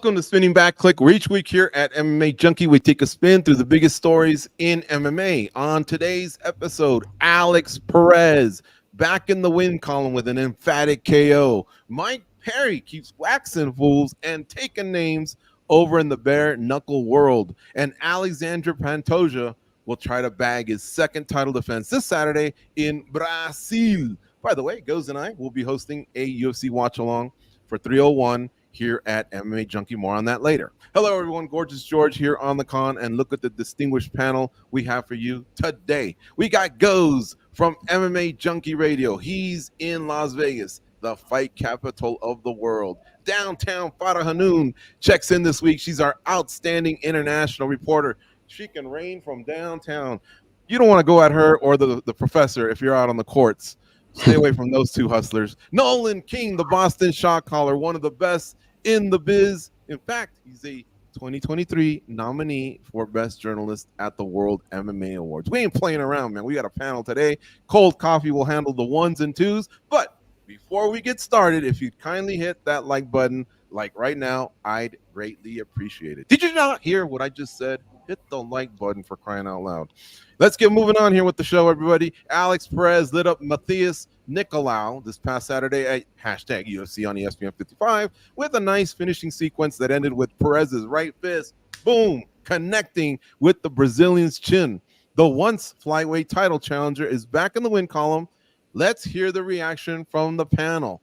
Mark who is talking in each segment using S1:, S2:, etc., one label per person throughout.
S1: Welcome to Spinning Back Clique, where each week here at MMA Junkie, we take a spin through the biggest stories in MMA. On today's episode, Alex Perez back in the win column with an emphatic KO. Mike Perry keeps waxing fools and taking names over in the bare knuckle world. And Alexandre Pantoja will try to bag his second title defense this Saturday in Brazil. By the way, Goz and I will be hosting a UFC watch-along for 301 here at MMA Junkie. More on that later. Hello, everyone. Gorgeous George here on the con, and look at the distinguished panel we have for you today. We got Goz from MMA Junkie Radio. He's in Las Vegas, the fight capital of the world. Downtown Farah Hanoun checks in this week. She's our outstanding international reporter. She can reign from downtown. You don't want to go at her or the professor if you're out on the courts. Stay away from those two hustlers. Nolan King, the Boston shot caller, one of the best in the biz. In fact, he's a 2023 nominee for Best Journalist at the World MMA Awards. We ain't playing around, man. We got a panel today. Cold Coffee will handle the ones and twos. But before we get started, if you'd kindly hit that like button, like right now, I'd greatly appreciate it. Did you not hear what I just said? Hit the like button, for crying out loud. Let's get moving on here with the show, everybody. Alex Perez lit up Matheus Nicolau this past Saturday at hashtag UFC on ESPN 55 with a nice finishing sequence that ended with Perez's right fist, boom, connecting with the Brazilian's chin. The once flyweight title challenger is back in the win column. Let's hear the reaction from the panel.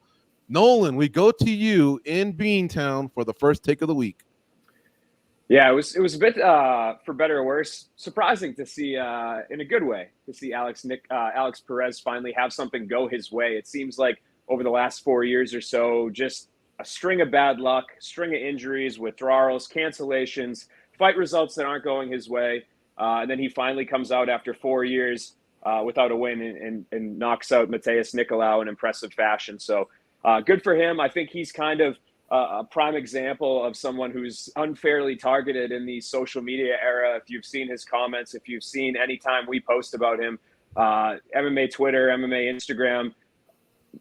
S1: Nolan, we go to you in Beantown for the first take of the week.
S2: Yeah, it was a bit, for better or worse, surprising to see, in a good way, to see Alex Perez finally have something go his way. It seems like over the last 4 years or so, just a string of bad luck, string of injuries, withdrawals, cancellations, fight results that aren't going his way. And then he finally comes out after 4 years without a win and knocks out Matheus Nicolau in impressive fashion. So good for him. I think he's kind of a prime example of someone who's unfairly targeted in the social media era. If you've seen his comments, if you've seen any time we post about him, MMA Twitter, MMA Instagram,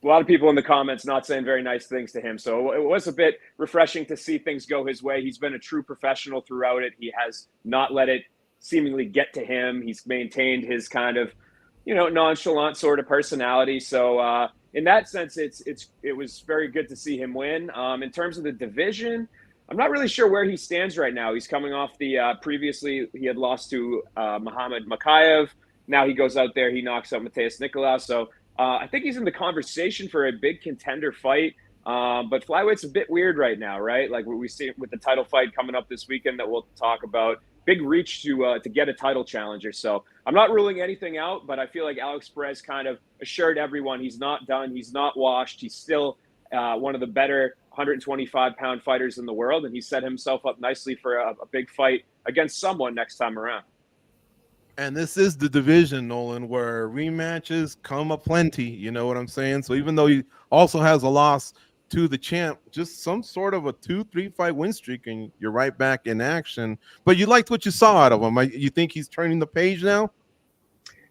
S2: a lot of people in the comments not saying very nice things to him. So it was a bit refreshing to see things go his way. He's been a true professional throughout it. He has not let it seemingly get to him. He's maintained his kind of, nonchalant sort of personality. So, in that sense, it was very good to see him win. In terms of the division, I'm not really sure where he stands right now. He's coming off the previously he had lost to Muhammad Makayev. Now he goes out there, he knocks out Matheus Nicolau. So I think he's in the conversation for a big contender fight. But flyweight's a bit weird right now, right? Like what we see with the title fight coming up this weekend that we'll talk about. Big reach to get a title challenger. So I'm not ruling anything out, but I feel like Alex Perez kind of assured everyone he's not done. He's not washed. He's still one of the better 125-pound fighters in the world, and he set himself up nicely for a big fight against someone next time around.
S1: And this is the division, Nolan, where rematches come aplenty. You know what I'm saying? So even though he also has a loss to the champ, just some sort of a 2-3 fight win streak, and you're right back in action. But you liked what you saw out of him. You think he's turning the page now?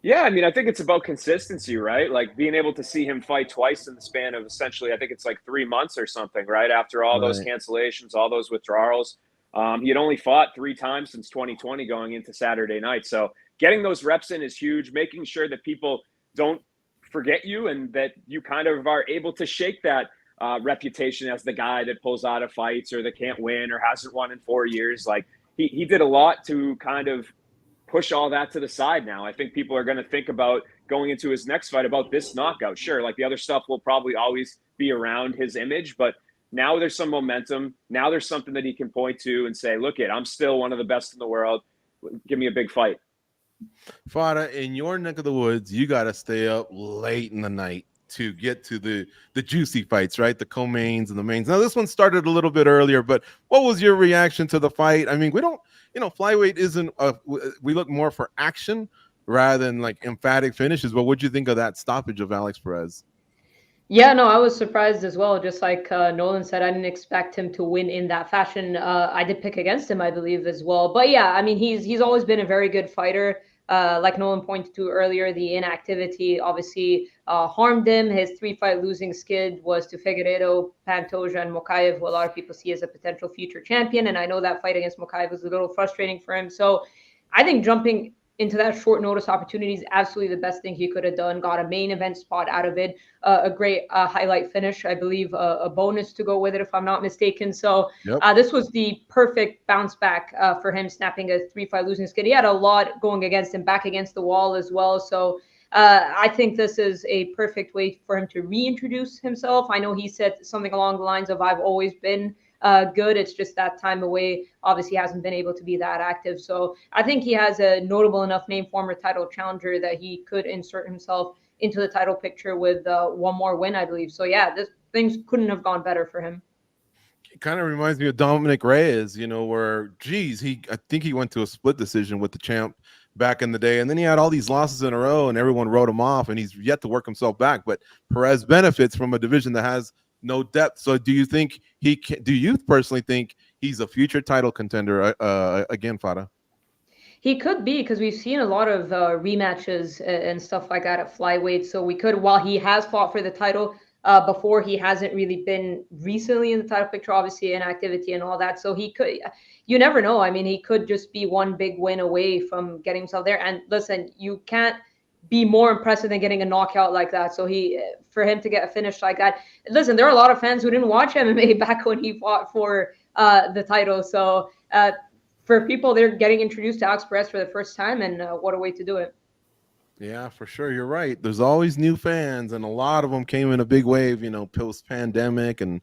S2: Yeah, I mean, I think it's about consistency, right? Like being able to see him fight twice in the span of essentially, I think it's like 3 months or something, right? After all those cancellations, all those withdrawals. He had only fought 3 times since 2020 going into Saturday night. So getting those reps in is huge, making sure that people don't forget you and that you kind of are able to shake that reputation as the guy that pulls out of fights or that can't win or hasn't won in 4 years. Like he did a lot to kind of push all that to the side now. I think people are going to think about going into his next fight about this knockout. Sure, like the other stuff will probably always be around his image, but now there's some momentum. Now there's something that he can point to and say, look I'm still one of the best in the world. Give me a big fight.
S1: Farah, in your neck of the woods, you got to stay up late in the night to get to the juicy fights, right? The co-mains and the mains. Now, this one started a little bit earlier, but what was your reaction to the fight? I mean, we don't, flyweight isn't, we look more for action rather than like emphatic finishes, but what'd you think of that stoppage of Alex Perez?
S3: Yeah, no, I was surprised as well. Just like Nolan said, I didn't expect him to win in that fashion. I did pick against him, I believe, as well. But yeah, I mean, he's always been a very good fighter. Like Nolan pointed to earlier, the inactivity obviously harmed him. His 3-fight losing skid was to Figueiredo, Pantoja, and Mokaev, who a lot of people see as a potential future champion. And I know that fight against Mokaev was a little frustrating for him. So I think jumping into that short notice opportunity is absolutely the best thing he could have done. Got a main event spot out of it, a great highlight finish, I believe, a bonus to go with it, if I'm not mistaken. So this was the perfect bounce back for him, snapping a 3-fight losing skid. He had a lot going against him, back against the wall as well. So I think this is a perfect way for him to reintroduce himself. I know he said something along the lines of, I've always been good. It's just that time away obviously hasn't been able to be that active. So I think he has a notable enough name, former title challenger, that he could insert himself into the title picture with one more win, I believe. So yeah, things couldn't have gone better for him.
S1: It kind of reminds me of Dominic Reyes, where, I think he went to a split decision with the champ back in the day, and then he had all these losses in a row and everyone wrote him off, and he's yet to work himself back. But Perez benefits from a division that has no depth. So do you think do you personally think he's a future title contender again, Fada?
S3: He could be, because we've seen a lot of rematches and stuff like that at flyweight. So we could, while he has fought for the title before, he hasn't really been recently in the title picture, obviously inactivity and all that. So he could, you never know. I mean, he could just be one big win away from getting himself there. And listen, you can't be more impressive than getting a knockout like that. So for him to get a finish like that, listen, there are a lot of fans who didn't watch MMA back when he fought for the title. So for people, they're getting introduced to Alex Perez for the first time, and what a way to do it.
S1: Yeah, for sure. You're right. There's always new fans, and a lot of them came in a big wave, post-pandemic, and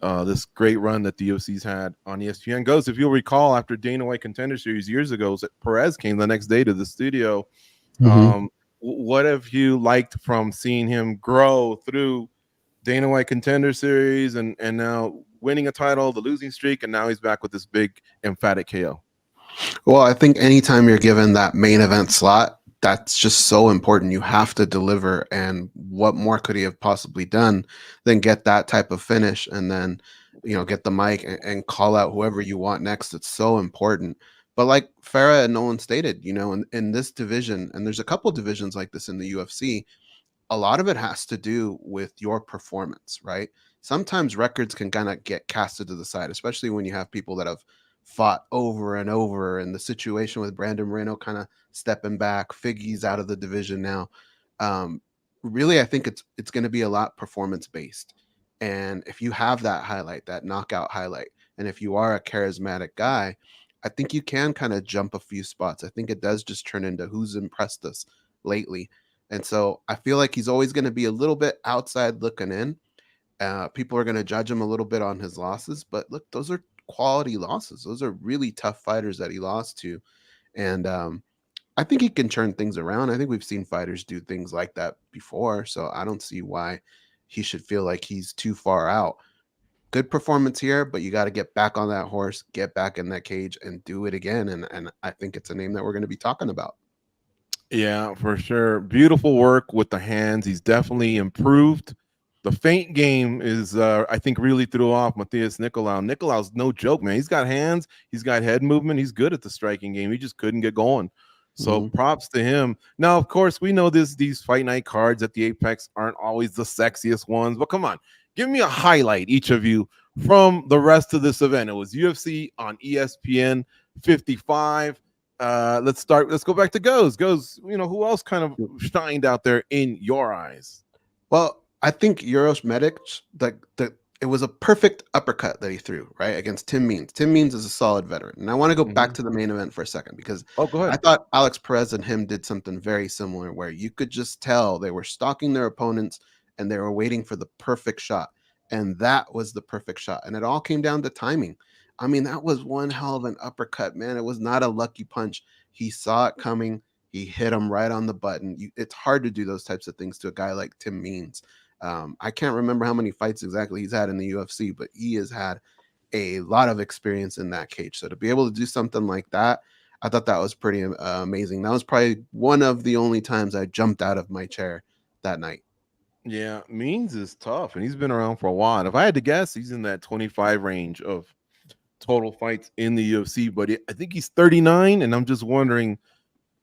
S1: this great run that the UFC's had on ESPN goes. If you'll recall, after Dana White Contender Series years ago, Perez came the next day to the studio. What have you liked from seeing him grow through Dana White Contender Series and now winning a title, the losing streak, and now he's back with this big emphatic KO?
S4: Well, I think anytime you're given that main event slot, that's just so important. You have to deliver. And what more could he have possibly done than get that type of finish and then, get the mic and call out whoever you want next? It's so important. But like Farah and Nolan stated, in this division, and there's a couple divisions like this in the UFC, a lot of it has to do with your performance, right? Sometimes records can kind of get casted to the side, especially when you have people that have fought over and over, and the situation with Brandon Moreno kind of stepping back, Figgy's out of the division now. Really, I think it's going to be a lot performance based. And if you have that highlight, that knockout highlight, and if you are a charismatic guy, I think you can kind of jump a few spots. I think it does just turn into who's impressed us lately. And so I feel like he's always going to be a little bit outside looking in. People are going to judge him a little bit on his losses, but look, those are quality losses. Those are really tough fighters that he lost to. And I think he can turn things around. I think we've seen fighters do things like that before. So I don't see why he should feel like he's too far out. Good performance here, but you got to get back on that horse, get back in that cage and do it again. And I think it's a name that we're going to be talking about.
S1: Yeah, for sure. Beautiful work with the hands. He's definitely improved. The feint game is, I think, really threw off Matthias Nicolau. Nicolau's no joke, man. He's got hands. He's got head movement. He's good at the striking game. He just couldn't get going. So props to him. Now, of course, we know these fight night cards at the Apex aren't always the sexiest ones, but come on. Give me a highlight, each of you, from the rest of this event. It was UFC on ESPN 55. Let's go back to Goes. Who else kind of shined out there in your eyes?
S4: Well, I think Uros Medic, it was a perfect uppercut that he threw, right, against Tim Means. Tim Means is a solid veteran. And I want to go back to the main event for a second, because
S1: go ahead.
S4: I thought Alex Perez and him did something very similar, where you could just tell they were stalking their opponents and they were waiting for the perfect shot. And that was the perfect shot. And it all came down to timing. I mean, that was one hell of an uppercut, man. It was not a lucky punch. He saw it coming. He hit him right on the button. It's hard to do those types of things to a guy like Tim Means. I can't remember how many fights exactly he's had in the UFC, but he has had a lot of experience in that cage. So to be able to do something like that, I thought that was pretty amazing. That was probably one of the only times I jumped out of my chair that night.
S1: Yeah, Means is tough, and he's been around for a while. If I had to guess, he's in that 25 range of total fights in the UFC, but I think he's 39, and I'm just wondering,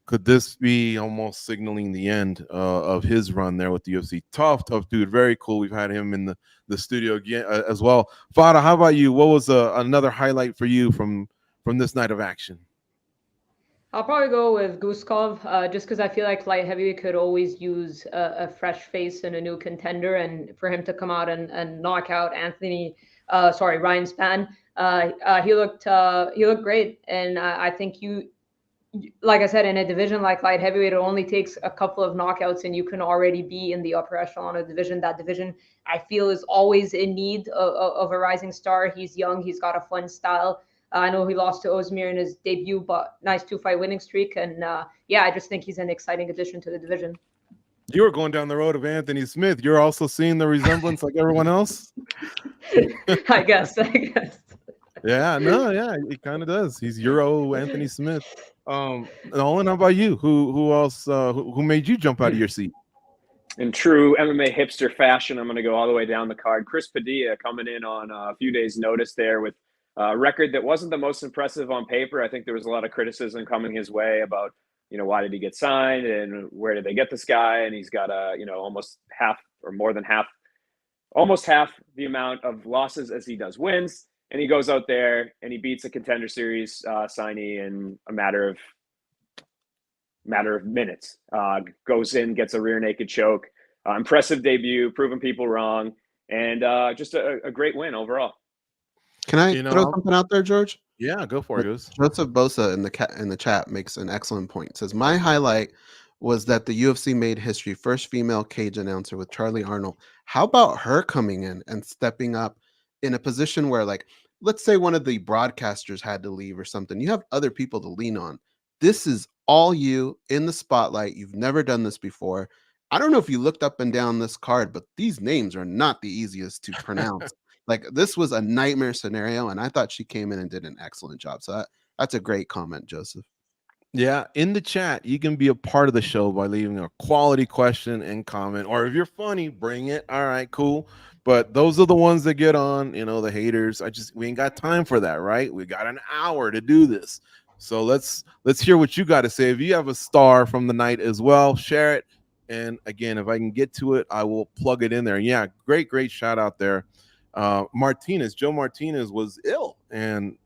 S1: Could this be almost signaling the end of his run there with the UFC? Tough dude. Very cool. We've had him in the studio again as well. Fada, how about you? What was another highlight for you from this night of action?
S3: I'll probably go with Guskov, just because I feel like light heavyweight could always use a fresh face and a new contender, and for him to come out and knock out Ryan Spann, he looked great, and I think like I said, in a division like light heavyweight, it only takes a couple of knockouts and you can already be in the upper echelon of division. That division, I feel, is always in need of a rising star. He's young. He's got a fun style. I know he lost to Ozdemir in his debut, but nice 2-fight winning streak. And I just think he's an exciting addition to the division.
S1: You were going down the road of Anthony Smith. You're also seeing the resemblance like everyone else?
S3: I guess.
S1: Yeah, no, yeah, he kind of does. He's Euro Anthony Smith. Nolan, how about you? Who else? Who made you jump out of your seat?
S2: In true MMA hipster fashion, I'm going to go all the way down the card. Chris Padilla coming in on a few days' notice there with a record that wasn't the most impressive on paper. I think there was a lot of criticism coming his way about, why did he get signed and where did they get this guy? And he's got almost half or more than half, almost half the amount of losses as he does wins. And he goes out there and he beats a Contender Series signee in a matter of minutes. Goes in, gets a rear naked choke. Impressive debut, proving people wrong, and just a great win overall.
S4: Can I throw something out there, George?
S1: Yeah, go for it.
S4: Joseph Bosa in the chat makes an excellent point. It says, my highlight was that the UFC made history. First female cage announcer with Charlie Arnold. How about her coming in and stepping up in a position where, like, let's say one of the broadcasters had to leave or something. You have other people to lean on. This is all you in the spotlight. You've never done this before. I don't know if you looked up and down this card, but these names are not the easiest to pronounce. Like, this was a nightmare scenario, and I thought she came in and did an excellent job. So that's a great comment, Joseph.
S1: Yeah, in the chat, you can be a part of the show by leaving a quality question and comment. Or if you're funny, bring it. All right, cool. But those are the ones that get on, the haters. We ain't got time for that, right? We got an hour to do this. So let's hear what you got to say. If you have a star from the night as well, share it. And again, if I can get to it, I will plug it in there. Yeah, great shout out there. Joe Martinez was ill, and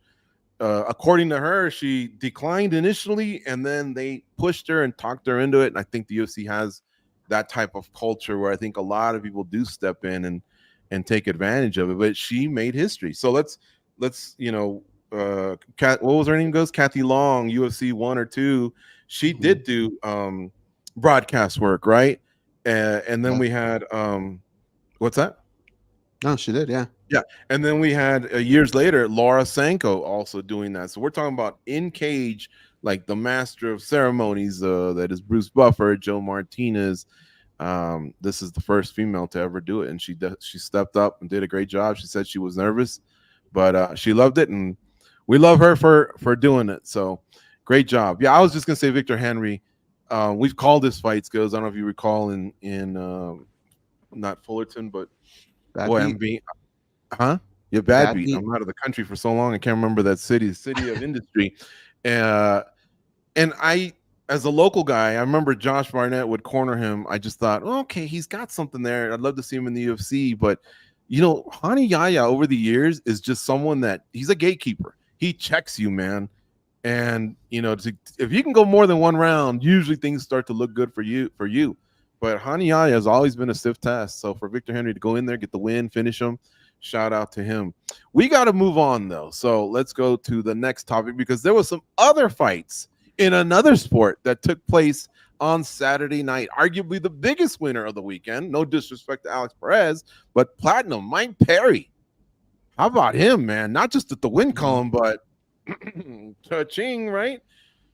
S1: according to her, she declined initially, and then they pushed her and talked her into it. And I think the UFC has that type of culture where I think a lot of people do step in and take advantage of it. But she made history. So let's what was her name? Kathy Long, UFC 1 or 2. She did do broadcast work, right? And then we had what's that?
S4: No, she did, yeah.
S1: Yeah, and then we had years later Laura Sanko also doing that. So we're talking about in cage, like the master of ceremonies. That is Bruce Buffer, Joe Martinez. This is the first female to ever do it, and she stepped up and did a great job. She said she was nervous, but she loved it, and we love her for doing it. So great job. Yeah, I was just gonna say Victor Henry. We've called this fight skills. I don't know if you recall in not Fullerton, but I'm being. Huh? Yeah, Bad Beat. I'm out of the country for so long. I can't remember that city of industry. And I, as a local guy, I remember Josh Barnett would corner him. I just thought, okay, he's got something there. I'd love to see him in the UFC. But, Hani Yahya over the years is just someone that he's a gatekeeper. He checks you, man. And, if you can go more than one round, usually things start to look good for you. But Hani Yahya has always been a stiff test. So for Victor Henry to go in there, get the win, finish him, shout out to him. We got to move on, though. So let's go to the next topic, because there was some other fights in another sport that took place on Saturday night. Arguably the biggest winner of the weekend. No disrespect to Alex Perez, but Platinum, Mike Perry. How about him, man? Not just at the win column, but cha-ching, right?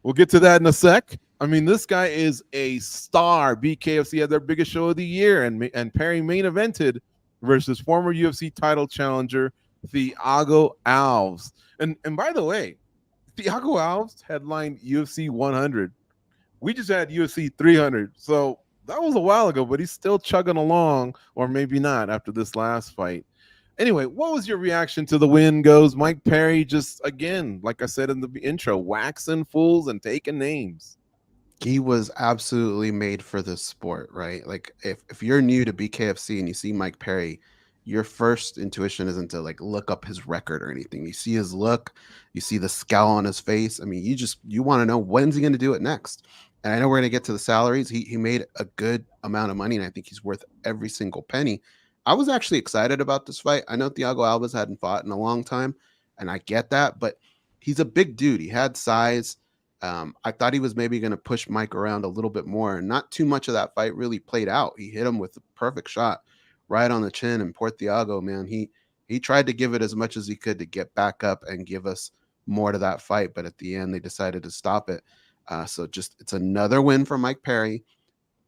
S1: We'll get to that in a sec. I mean, this guy is a star. BKFC had their biggest show of the year, and Perry main evented versus former UFC title challenger Thiago Alves. And by the way, Thiago Alves headlined UFC 100. We just had UFC 300. So that was a while ago, but he's still chugging along, or maybe not after this last fight. Anyway, what was your reaction to the win goes? Mike Perry just, again, like I said in the intro, waxing fools and taking names.
S4: He was absolutely made for this sport, right? Like if you're new to BKFC and you see Mike Perry, your first intuition isn't to like look up his record or anything. You see his look, you see the scowl on his face. I mean, you want to know when's he going to do it next. And I know we're going to get to the salaries. He made a good amount of money, and I think he's worth every single penny. I was actually excited about this fight. I know Thiago Alves hadn't fought in a long time, and I get that, but he's a big dude. He had size. I thought he was maybe going to push Mike around a little bit more, and not too much of that fight really played out. He hit him with the perfect shot right on the chin, and poor Thiago, man, he tried to give it as much as he could to get back up and give us more to that fight, but at the end they decided to stop it. So just it's another win for Mike Perry.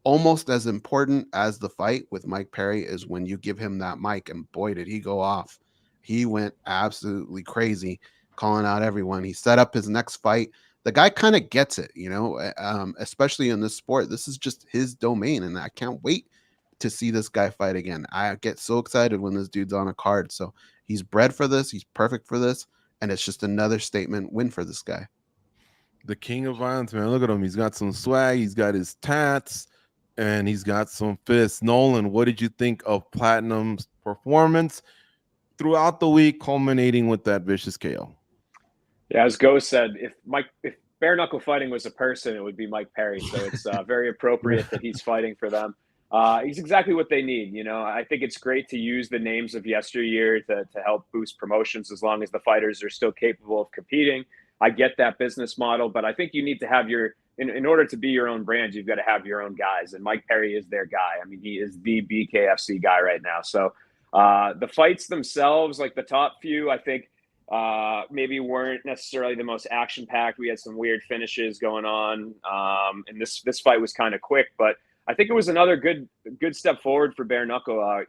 S4: Almost as important as the fight with Mike Perry is when you give him that mic, and boy, did he go off. He went absolutely crazy, calling out everyone. He set up his next fight. The guy kind of gets it, especially in this sport. This is just his domain, and I can't wait to see this guy fight again. I get so excited when this dude's on a card. So he's bred for this. He's perfect for this, and it's just another statement win for this guy.
S1: The king of violence, man. Look at him. He's got some swag. He's got his tats, and he's got some fists. Nolan, what did you think of Platinum's performance throughout the week, culminating with that vicious KO?
S2: Yeah, as Ghost said, if bare knuckle fighting was a person, it would be Mike Perry. So it's very appropriate that he's fighting for them. He's exactly what they need. I think it's great to use the names of yesteryear to help boost promotions as long as the fighters are still capable of competing. I get that business model, but I think you need to have in order to be your own brand, you've got to have your own guys. And Mike Perry is their guy. I mean, he is the BKFC guy right now. So the fights themselves, like the top few, I think, maybe weren't necessarily the most action packed. We had some weird finishes going on. And this fight was kind of quick, but I think it was another good step forward for bare knuckle,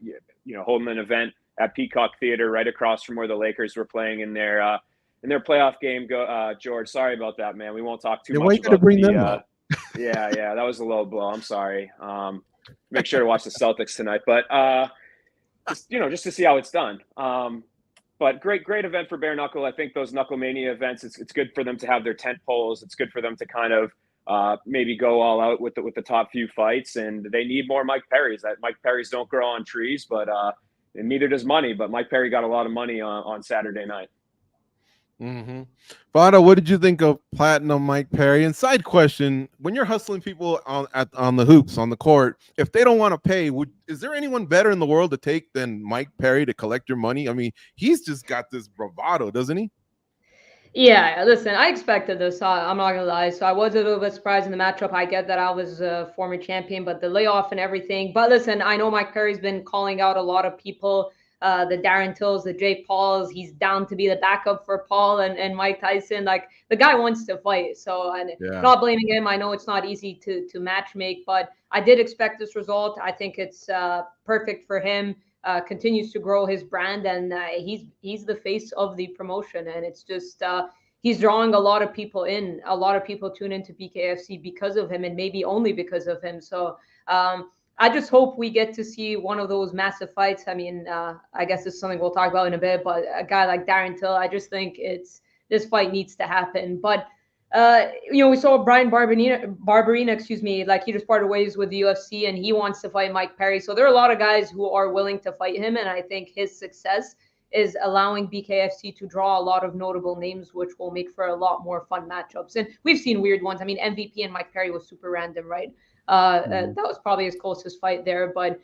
S2: holding an event at Peacock Theater right across from where the Lakers were playing in their playoff game. George, sorry about that, man. We won't talk too much about
S1: bring them up.
S2: Yeah, that was a low blow. I'm sorry. Make sure to watch the Celtics tonight, but just to see how it's done. But great event for bare knuckle. I think those KnuckleMania events, it's good for them to have their tent poles. It's good for them to kind of maybe go all out with the top few fights, and they need more Mike Perrys. Mike Perrys don't grow on trees, but and neither does money. But Mike Perry got a lot of money on Saturday night.
S1: Mm-hmm. Vada, what did you think of Platinum Mike Perry? And side question: when you're hustling people on the hoops on the court, if they don't want to pay, is there anyone better in the world to take than Mike Perry to collect your money? I mean, he's just got this bravado, doesn't he?
S3: Yeah, listen, I expected this. I'm not gonna lie. So I was a little bit surprised in the matchup. I get that I was a former champion, but the layoff and everything. But listen, I know Mike Perry's been calling out a lot of people. The Darren Tills, the Jake Pauls. He's down to be the backup for Paul and Mike Tyson. Like the guy wants to fight. So and not blaming him. I know it's not easy to match make, but I did expect this result. I think it's perfect for him. Continues to grow his brand, and he's the face of the promotion, and it's just he's drawing a lot of people in. A lot of people tune into BKFC because of him, and maybe only because of him. So I just hope we get to see one of those massive fights. I mean, I guess it's something we'll talk about in a bit, but a guy like Darren Till, I just think this fight needs to happen. But we saw Brian Barberina, like he just parted ways with the UFC, and he wants to fight Mike Perry. So there are a lot of guys who are willing to fight him, and I think his success is allowing BKFC to draw a lot of notable names, which will make for a lot more fun matchups. And we've seen weird ones. I mean, MVP and Mike Perry was super random, right? That was probably his closest fight there, but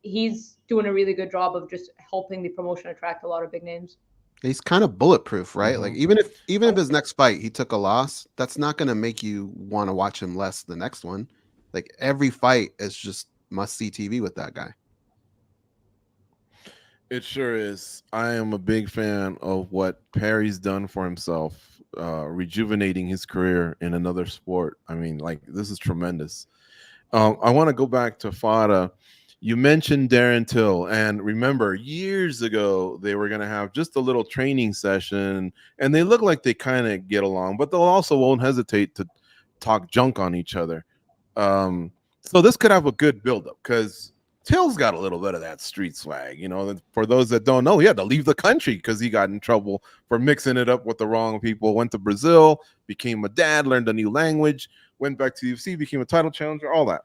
S3: he's doing a really good job of just helping the promotion attract a lot of big names.
S4: He's kind of bulletproof, right? Mm-hmm. Like even if his next fight he took a loss, that's not going to make you want to watch him less the next one. Like every fight is just must-see TV with that guy.
S1: It sure is. I am a big fan of what Perry's done for himself, rejuvenating his career in another sport. I mean, like, this is tremendous. I want to go back to Fada. You mentioned Darren Till, and remember, years ago, they were going to have just a little training session, and they look like they kind of get along, but they'll also won't hesitate to talk junk on each other. So this could have a good buildup, because Till's got a little bit of that street swag. For those that don't know, he had to leave the country because he got in trouble for mixing it up with the wrong people. Went to Brazil, became a dad, learned a new language, went back to the UFC, became a title challenger, all that.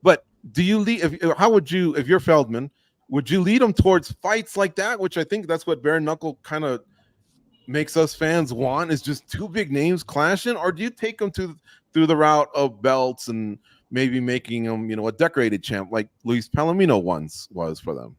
S1: But do you lead? How would you, if you're Feldman, would you lead them towards fights like that? Which I think that's what bare knuckle kind of makes us fans want, is just two big names clashing, or do you take them through the route of belts and maybe making them, a decorated champ like Luis Palomino once was for them?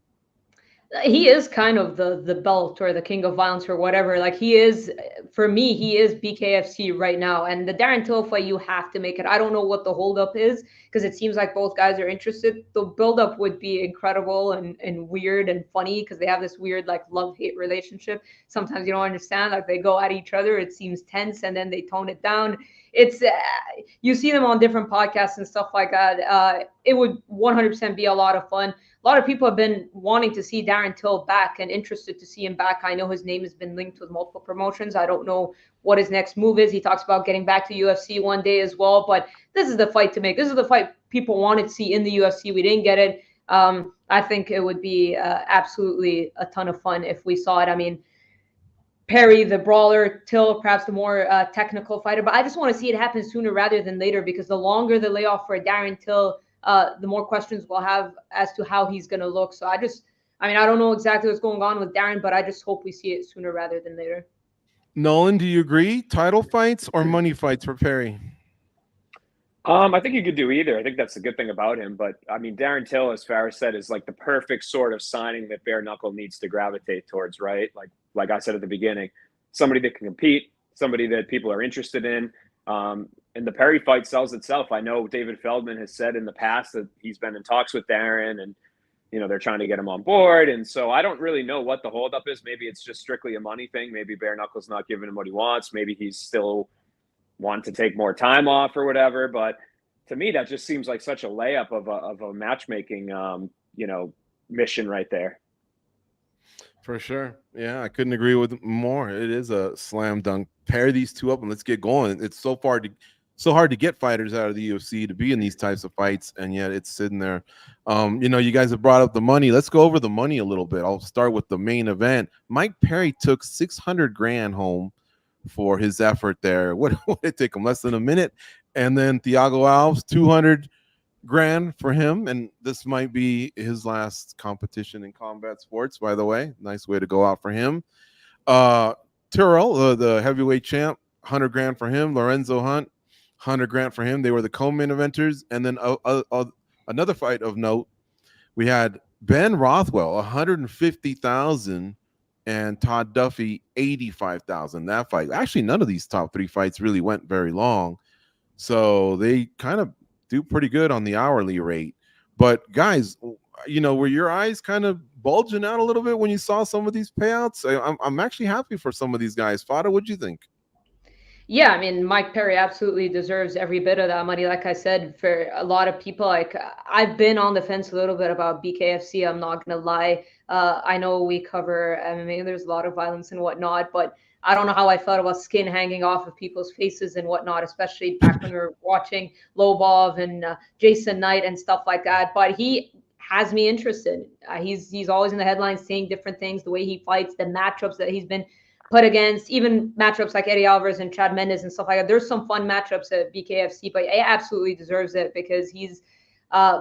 S3: He is kind of the belt or the king of violence or whatever. Like he is, for me, he is BKFC right now. And the Darren Till fight, you have to make it. I don't know what the holdup is because it seems like both guys are interested. The buildup would be incredible and weird and funny because they have this weird like love-hate relationship. Sometimes you don't understand. Like they go at each other, it seems tense, and then they tone it down. It's you see them on different podcasts and stuff like that. It would 100% be a lot of fun. A lot of people have been wanting to see Darren Till back and interested to see him back. I know his name has been linked with multiple promotions. I don't know what his next move is. He talks about getting back to UFC one day as well, but this is the fight to make. This is the fight people wanted to see in the UFC. We didn't get it. I think it would be absolutely a ton of fun if we saw it. I mean, Perry, the brawler, Till, perhaps the more technical fighter. But I just want to see it happen sooner rather than later because the longer the layoff for Darren Till, the more questions we'll have as to how he's going to look. So I don't know exactly what's going on with Darren, but I just hope we see it sooner rather than later.
S1: Nolan, do you agree? Title fights or money fights for Perry?
S2: I think you could do either. I think that's the good thing about him. But I mean, Darren Till, as Farris said, is like the perfect sort of signing that bare knuckle needs to gravitate towards, right? Like I said at the beginning, somebody that can compete, somebody that people are interested in. And the Perry fight sells itself. I know David Feldman has said in the past that he's been in talks with Darren and, they're trying to get him on board. And so I don't really know what the holdup is. Maybe it's just strictly a money thing. Maybe bare knuckle's not giving him what he wants. Maybe he's still want to take more time off or whatever. But to me, that just seems like such a layup of a matchmaking, mission right there.
S1: For sure. Yeah, I couldn't agree with more. It is a slam dunk. Pair these two up and let's get going. It's so hard to get fighters out of the UFC to be in these types of fights, and yet it's sitting there. You guys have brought up the money. Let's go over the money a little bit. I'll start with the main event. Mike Perry took $600,000 home for his effort there. What did it take him? Less than a minute. And then Thiago Alves, $200,000 for him, and this might be his last competition in combat sports, by the way. Nice way to go out for him. Tyrrell, the heavyweight champ, $100,000 for him. Lorenzo Hunt, $100,000 for him. They were the co-main eventers. And then another fight of note, we had Ben Rothwell, $150,000, and Todd Duffy, $85,000. That fight. Actually, none of these top three fights really went very long, so they kind of do pretty good on the hourly rate. But guys, were your eyes kind of bulging out a little bit when you saw some of these payouts? I'm actually happy for some of these guys. Fada, what'd you think?
S3: Yeah, I mean, Mike Perry absolutely deserves every bit of that money. Like I said, for a lot of people, like I've been on the fence a little bit about BKFC. I'm not going to lie. I know we cover MMA. There's a lot of violence and whatnot, but I don't know how I felt about skin hanging off of people's faces and whatnot, especially back when we were watching Lobov and Jason Knight and stuff like that. But he has me interested. He's always in the headlines saying different things, the way he fights, the matchups that he's been put against, even matchups like Eddie Alvarez and Chad Mendes and stuff like that. There's some fun matchups at BKFC, but he absolutely deserves it because he's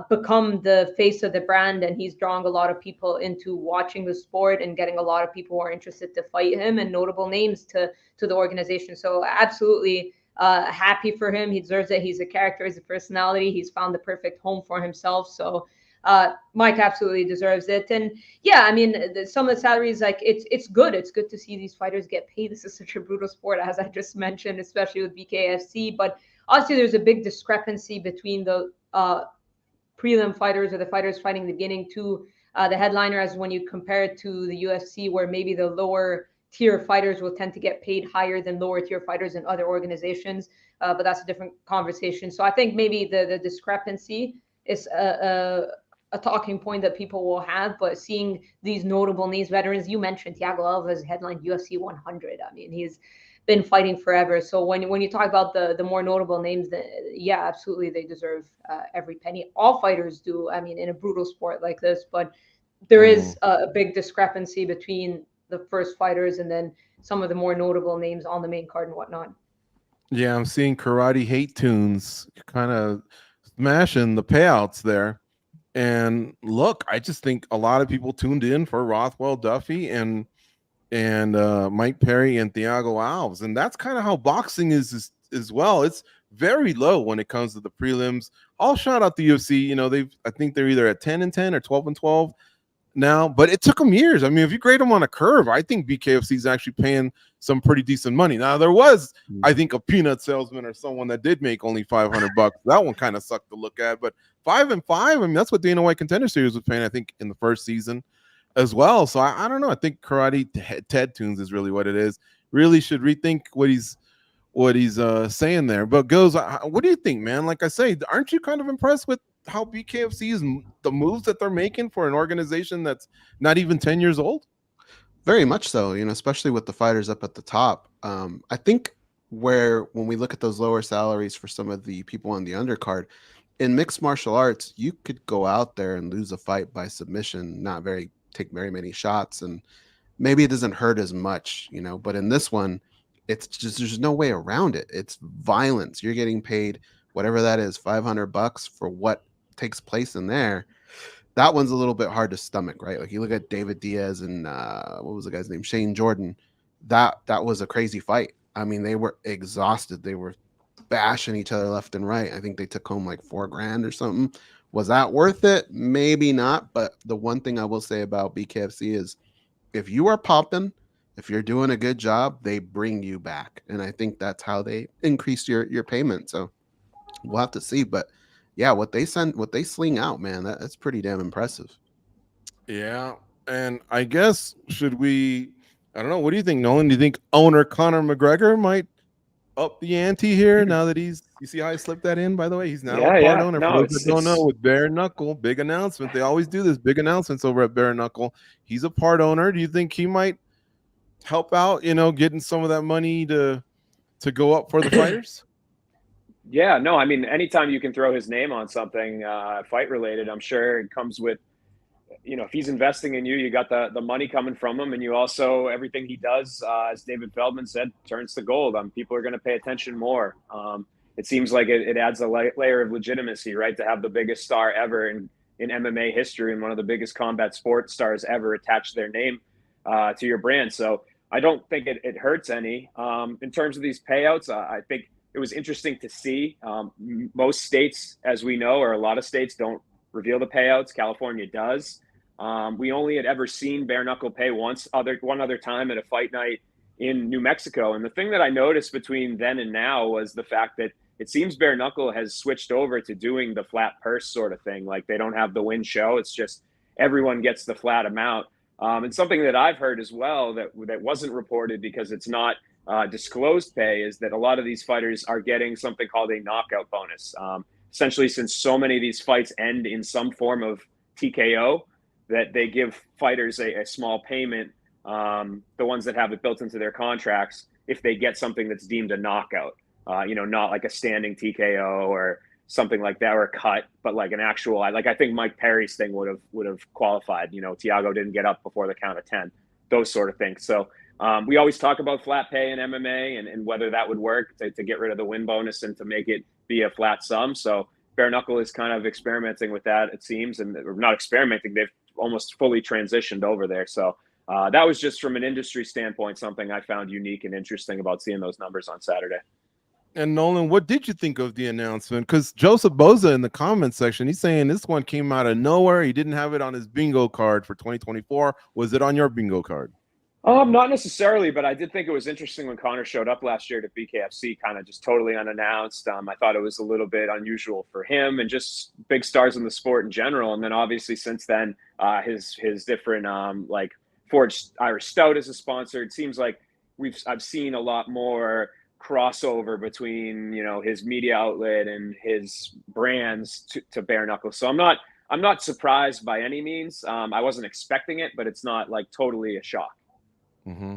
S3: become the face of the brand and he's drawing a lot of people into watching the sport and getting a lot of people who are interested to fight him and notable names to the organization. So absolutely happy for him. He deserves it. He's a character, he's a personality. He's found the perfect home for himself. So Mike absolutely deserves it. And yeah, I mean, some of the salaries, like it's good. It's good to see these fighters get paid. This is such a brutal sport, as I just mentioned, especially with BKFC. But obviously, there's a big discrepancy between the prelim fighters or the fighters fighting the beginning to the headliner, as when you compare it to the UFC, where maybe the lower tier fighters will tend to get paid higher than lower tier fighters in other organizations. But that's a different conversation. So I think maybe the discrepancy is a talking point that people will have, but seeing these notable names, veterans, you mentioned Thiago Alves headlined UFC 100. I mean, he's been fighting forever. So when you talk about the more notable names, yeah, absolutely, they deserve every penny. All fighters do. I mean, in a brutal sport like this, but there is a big discrepancy between the first fighters and then some of the more notable names on the main card and whatnot.
S1: Yeah, I'm seeing karate hate tunes kind of smashing the payouts there. And look, I just think a lot of people tuned in for Rothwell Duffy and Mike Perry and Thiago Alves, and that's kind of how boxing is as well. It's very low when it comes to the prelims. I'll shout out the UFC. You know, I think they're either at 10-10 or 12-12 now, but it took them years. I mean, if you grade them on a curve, I think BKFC is actually paying some pretty decent money. Now, there was, I think, a peanut salesman or someone that did make only $500. That one kind of sucked to look at, but 5-5. I mean, that's what Dana White Contender Series was paying, I think, in the first season as well. So I don't know. I think karate Ted Tunes is really what it is. Really should rethink what he's saying there. But goes, what do you think, man? Like I say, aren't you kind of impressed with how BKFC is the moves that they're making for an organization that's not even 10 years old?
S4: Very much so, you know, especially with the fighters up at the top. I think when we look at those lower salaries for some of the people on the undercard, in mixed martial arts, you could go out there and lose a fight by submission, take very many shots, and maybe it doesn't hurt as much, you know. But in this one, it's just there's no way around it. It's violence. You're getting paid whatever that is, $500 for what takes place in there. That one's a little bit hard to stomach, right? Like you look at David Diaz and what was the guy's name? Shane Jordan. That was a crazy fight. I mean, they were exhausted. They were bashing each other left and right. I think they took home like $4,000 or something. Was that worth it? Maybe not. But the one thing I will say about BKFC is if you are popping, if you're doing a good job, they bring you back. And I think that's how they increase your payment. So we'll have to see. But yeah, what they sling out, man, that's pretty damn impressive.
S1: Yeah. And I guess I don't know, what do you think, Nolan? Do you think owner Conor McGregor might up the ante here now that you see how I slipped that in, by the way? He's now a part owner.
S2: No,
S1: For those that don't know, with Bare Knuckle, big announcement. They always do this big announcements over at Bare Knuckle. He's a part owner. Do you think he might help out, you know, getting some of that money to go up for the fighters?
S2: Yeah, no, I mean, anytime you can throw his name on something fight related, I'm sure it comes with, you know, if he's investing in you, you got the money coming from him, and you also, everything he does, as David Feldman said, turns to gold. People are going to pay attention more. It seems like it adds a layer of legitimacy, right, to have the biggest star ever in MMA history and one of the biggest combat sports stars ever attach their name to your brand. So I don't think it hurts any. In terms of these payouts, I think it was interesting to see. Most states, as we know, or a lot of states, don't reveal the payouts. California does. We only had ever seen Bare Knuckle pay one other time at a fight night in New Mexico. And the thing that I noticed between then and now was the fact that it seems Bare Knuckle has switched over to doing the flat purse sort of thing. Like they don't have the win show. It's just everyone gets the flat amount. And something that I've heard as well that wasn't reported because it's not disclosed pay is that a lot of these fighters are getting something called a knockout bonus. Essentially, since so many of these fights end in some form of TKO, that they give fighters a small payment, the ones that have it built into their contracts, if they get something that's deemed a knockout. Not like a standing TKO or something like that, or a cut, but like an actual, like I think Mike Perry's thing would have qualified. You know, Thiago didn't get up before the count of 10, those sort of things. So we always talk about flat pay in MMA and whether that would work to get rid of the win bonus and to make it be a flat sum. So Bare Knuckle is kind of experimenting with that, it seems, and not experimenting. They've almost fully transitioned over there. So that was just from an industry standpoint, something I found unique and interesting about seeing those numbers on Saturday.
S1: And Nolan, what did you think of the announcement? Because Joseph Boza in the comment section, he's saying this one came out of nowhere. He didn't have it on his bingo card for 2024. Was it on your bingo card?
S2: Not necessarily, but I did think it was interesting when Conor showed up last year to BKFC, kind of just totally unannounced. I thought it was a little bit unusual for him and just big stars in the sport in general. And then obviously since then, his different like Forged Irish Stout as a sponsor. It seems like I've seen a lot more crossover between, you know, his media outlet and his brands to Bare Knuckle. So I'm not surprised by any means. I wasn't expecting it, but it's not like totally a shock.
S1: Mm-hmm.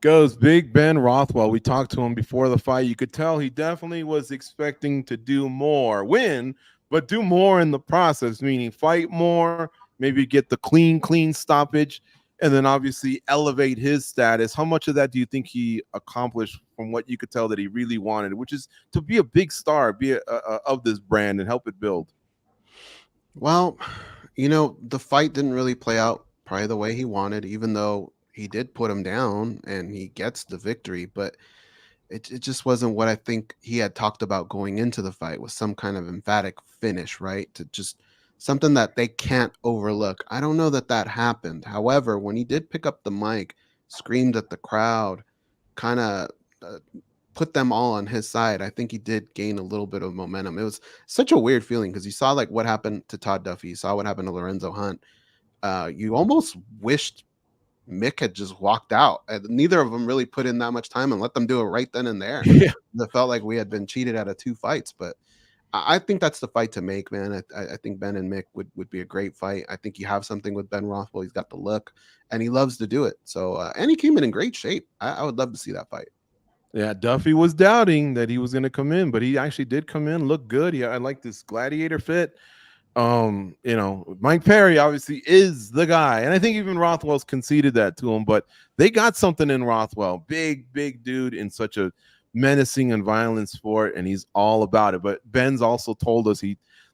S1: Goes Big Ben Rothwell. We talked to him before the fight. You could tell he definitely was expecting to do more, win, but do more in the process, meaning fight more, maybe get the clean stoppage. and then obviously elevate his status. How much of that do you think he accomplished from what you could tell that he really wanted, which is to be a big star, be of this brand and help it build?
S4: Well, you know, the fight didn't really play out probably the way he wanted, even though he did put him down and he gets the victory. But it just wasn't what I think he had talked about going into the fight, with some kind of emphatic finish, right? To just something that they can't overlook. I don't know that that happened. However, when he did pick up the mic, screamed at the crowd, kind of put them all on his side, I think he did gain a little bit of momentum. It was such a weird feeling because you saw like what happened to Todd Duffy, you saw what happened to Lorenzo Hunt. You almost wished Mick had just walked out. And neither of them really put in that much time and let them do it right then and there.
S1: Yeah.
S4: It felt like we had been cheated out of 2 fights, but I think that's the fight to make, man. I think Ben and Mick would be a great fight. I think you have something with Ben Rothwell. He's got the look, and he loves to do it. So, and he came in great shape. I would love to see that fight.
S1: Yeah, Duffy was doubting that he was going to come in, but he actually did come in, look good. Yeah, I like this gladiator fit. You know, Mike Perry obviously is the guy, and I think even Rothwell's conceded that to him, but they got something in Rothwell. Big dude in such a menacing and violent sport, and he's all about it. But Ben's also told us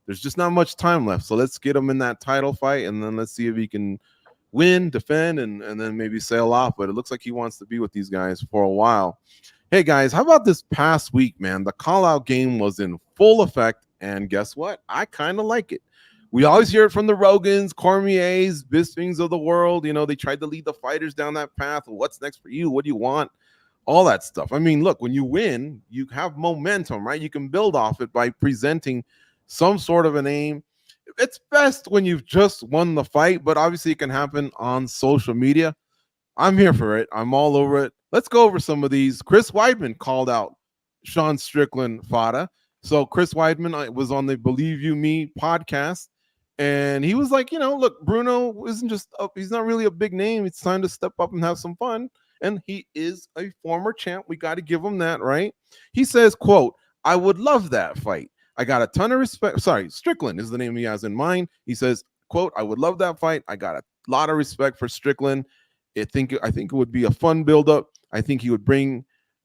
S1: there's just not much time left, so let's get him in that title fight, and then let's see if he can win, defend, and then maybe sail off. But it looks like he wants to be with these guys for a while. Hey guys, how about this past week, man? The call-out game was in full effect, and guess what? I kind of like it. We always hear it from the Rogans, Cormiers, Bispings of the world. You know, they tried to lead the fighters down that path. What's next for you? What do you want? All that stuff. I mean, look, when you win, you have momentum, right? You can build off it by presenting some sort of an aim. It's best when you've just won the fight, but obviously it can happen on social media. I'm here for it. I'm all over it. Let's go over some of these. Chris Weidman called out Sean Strickland Fada. So Chris Weidman was on the Believe You Me podcast, and he was like, you know, look, Bruno isn't just he's not really a big name. It's time to step up and have some fun. And he is a former champ. We got to give him that, right? He says, quote, I would love that fight. I got a ton of respect. Sorry, Strickland is the name he has in mind. He says, quote, I would love that fight. I got a lot of respect for Strickland. I think it would be a fun buildup. I think he would bring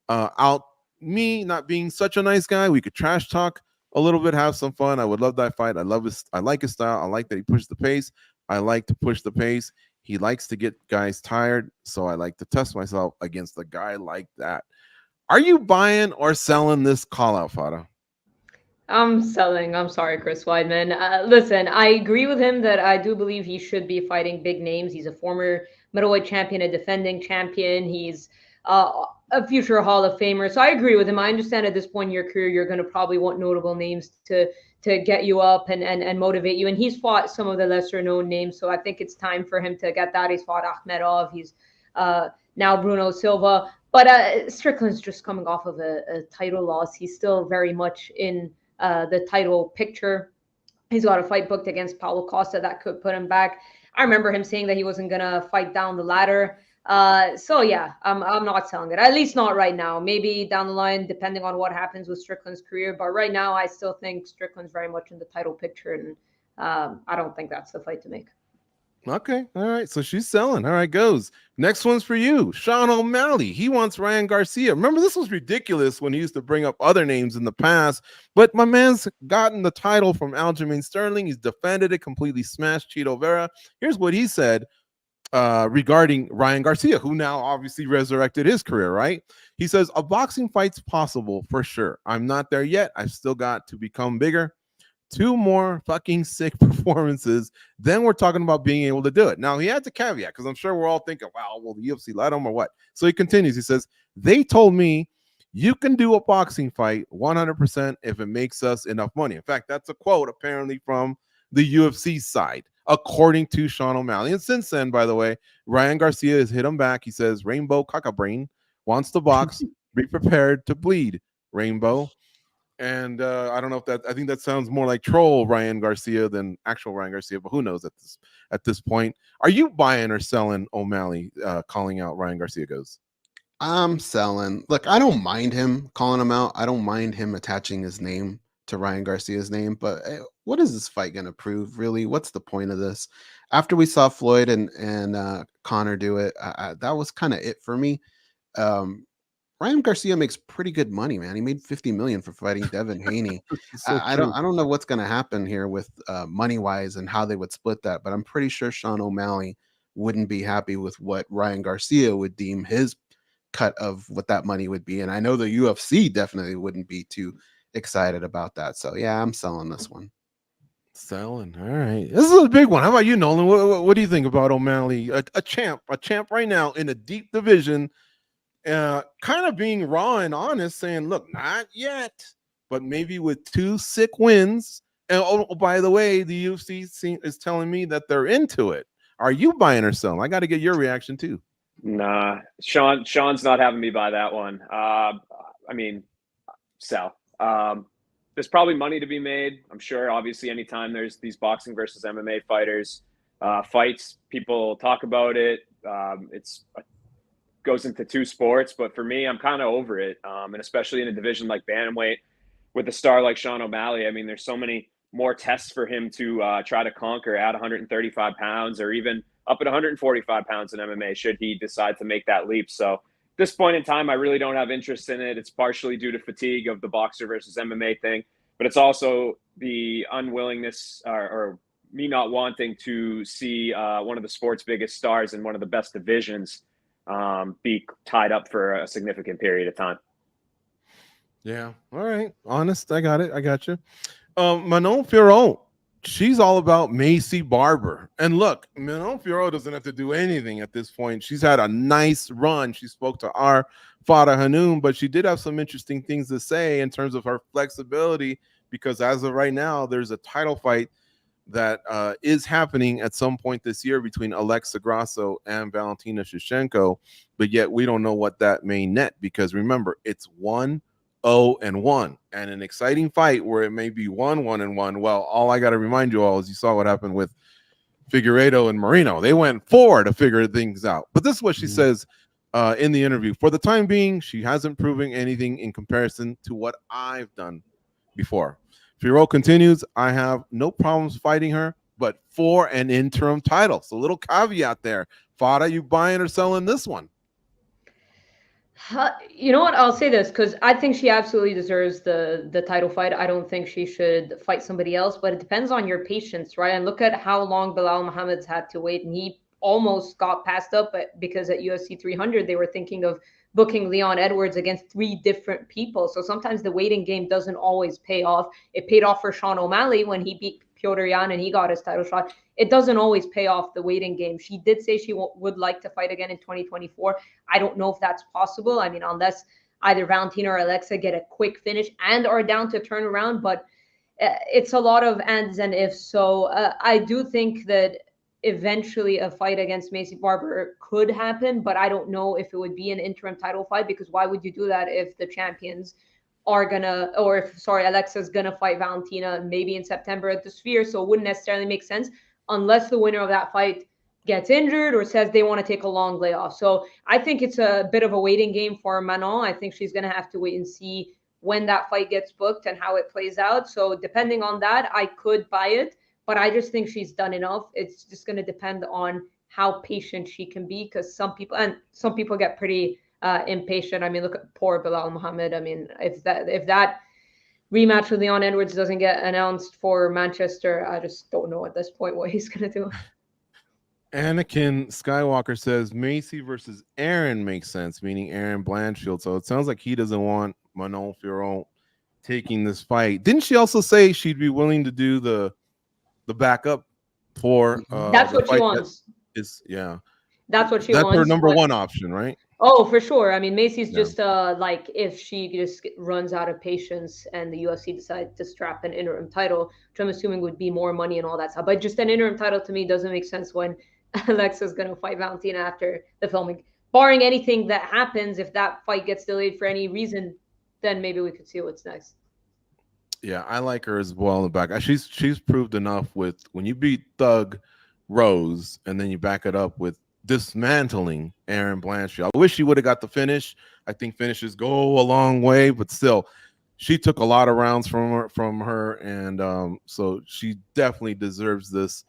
S1: out me not being such a nice guy. We could trash talk a little bit, have some fun. I would love that fight. I like his style. I like that he pushed the pace. I like to push the pace. He likes to get guys tired, so I like to test myself against a guy like that. Are you buying or selling this call out, Fada?
S3: I'm selling. I'm sorry, Chris Weidman. Listen, I agree with him that I do believe he should be fighting big names. He's a former middleweight champion, a defending champion. He's a future Hall of Famer. So I agree with him. I understand at this point in your career, you're going to probably want notable names to get you up and motivate you. And he's fought some of the lesser known names. So I think it's time for him to get that. He's fought Akhmedov. He's now Bruno Silva. But Strickland's just coming off of a title loss. He's still very much in the title picture. He's got a fight booked against Paulo Costa that could put him back. I remember him saying that he wasn't gonna fight down the ladder. So yeah, I'm not selling it. At least not right now. Maybe down the line, depending on what happens with Strickland's career. But right now, I still think Strickland's very much in the title picture, and I don't think that's the fight to make.
S1: Okay. All right. So she's selling. All right, goes. Next one's for you. Sean O'Malley. He wants Ryan Garcia. Remember, this was ridiculous when he used to bring up other names in the past, but my man's gotten the title from Aljamain Sterling. He's defended it, completely smashed Chito Vera. Here's what he said regarding Ryan Garcia, who now obviously resurrected his career, right? He says, a boxing fight's possible for sure. I'm not there yet. I've still got to become bigger. 2 more fucking sick performances, then we're talking about being able to do it. Now, he had to caveat, because I'm sure we're all thinking, wow, will the UFC let him or what? So he continues. He says, they told me you can do a boxing fight 100% if it makes us enough money. In fact, that's a quote apparently from the UFC side, according to Sean O'Malley. And since then, by the way, Ryan Garcia has hit him back. He says, Rainbow Cacabrain wants to box. Be prepared to bleed, Rainbow. And I don't know if I think that sounds more like troll Ryan Garcia than actual Ryan Garcia, but who knows at this point. Are you buying or selling O'Malley calling out Ryan Garcia goes?
S4: I'm selling. Look, I don't mind him calling him out. I don't mind him attaching his name to Ryan Garcia's name, but what is this fight going to prove, really? What's the point of this? After we saw Floyd and Conor do it. That was kind of it for me. Ryan Garcia makes pretty good money, man. He made $50 million for fighting Devin Haney.
S1: So
S4: I don't know what's going to happen here with money wise and how they would split that, but I'm pretty sure Sean O'Malley wouldn't be happy with what Ryan Garcia would deem his cut of what that money would be, and I know the UFC definitely wouldn't be too excited about that. So yeah, I'm selling this one.
S1: Selling. All right. This is a big one. How about you, Nolan? What do you think about O'Malley? A champ right now in a deep division, kind of being raw and honest, saying, look, not yet, but maybe with 2 sick wins. And oh, by the way, the UFC is telling me that they're into it. Are you buying or selling? I got to get your reaction too.
S2: Nah, Sean's not having me buy that one. I mean, sell. There's probably money to be made. I'm sure, obviously, anytime there's these boxing versus MMA fighters, fights, people talk about it. It's goes into 2 sports, but for me, I'm kind of over it. And especially in a division like bantamweight with a star like Sean O'Malley, I mean, there's so many more tests for him to try to conquer at 135 pounds or even up at 145 pounds in MMA should he decide to make that leap. So at this point in time, I really don't have interest in it. It's partially due to fatigue of the boxer versus MMA thing, but it's also the unwillingness or me not wanting to see one of the sport's biggest stars in one of the best divisions be tied up for a significant period of time.
S1: Yeah. All right. Honest. I got it. I got you. Manon Fiorot. She's all about Macy Barber. And look, Manon Fiorot doesn't have to do anything at this point. She's had a nice run. She spoke to our Fada Hanoum, but she did have some interesting things to say in terms of her flexibility, because as of right now, there's a title fight that is happening at some point this year between Alexa Grasso and Valentina Shevchenko, but yet we don't know what that may net, because remember, it's 1-0-1 and an exciting fight where it may be 1-1-1. Well, all I got to remind you all is you saw what happened with Figueiredo and Moreno. They went 4 to figure things out. But this is what she says in the interview. For the time being, she hasn't proven anything in comparison to what I've done before. Fiorot continues, I have no problems fighting her, but for an interim title. So a little caveat there. Fada, you buying or selling this one?
S3: You know what? I'll say this because I think she absolutely deserves the title fight. I don't think she should fight somebody else, but it depends on your patience, right? And look at how long Bilal Muhammad's had to wait, and he almost got passed up because at UFC 300 they were thinking of booking Leon Edwards against 3 different people. So sometimes the waiting game doesn't always pay off. It paid off for Sean O'Malley when he beat Petr Yan and he got his title shot. It doesn't always pay off, the waiting game. She did say she would like to fight again in 2024. I don't know if that's possible. I mean, unless either Valentina or Alexa get a quick finish and are down to turn around, but it's a lot of ands and ifs. So I do think that eventually a fight against Macy Barber could happen, but I don't know if it would be an interim title fight, because why would you do that if the champions are gonna, or if, sorry, Alexa's gonna fight Valentina maybe in September at the Sphere? So it wouldn't necessarily make sense unless the winner of that fight gets injured or says they want to take a long layoff. So I think it's a bit of a waiting game for Manon. I think she's gonna have to wait and see when that fight gets booked and how it plays out. So depending on that, I could buy it, but I just think she's done enough. It's just going to depend on how patient she can be, because some people get pretty impatient. I mean, look at poor Bilal Muhammad. I mean, if that rematch with Leon Edwards doesn't get announced for Manchester, I just don't know at this point what he's going to do.
S1: Anakin Skywalker says Macy versus Aaron makes sense, meaning Aaron Blanchfield. So it sounds like he doesn't want Manon Fiorot taking this fight. Didn't she also say she'd be willing to do the backup for
S3: that's what she wants. That's what she wants.
S1: That's her number one option, right?
S3: Oh, for sure. I mean, Macy's just like, if she just runs out of patience and the UFC decides to strap an interim title, which I'm assuming would be more money and all that stuff. But just an interim title to me doesn't make sense when Alexa's going to fight Valentina after the filming. Barring anything that happens, if that fight gets delayed for any reason, then maybe we could see what's next.
S1: Yeah, I like her as well in the back. She's proved enough with when you beat Thug Rose and then you back it up with dismantling Aaron Blanchfield. I wish she would have got the finish. I think finishes go a long way, but still, she took a lot of rounds from her, and so she definitely deserves this.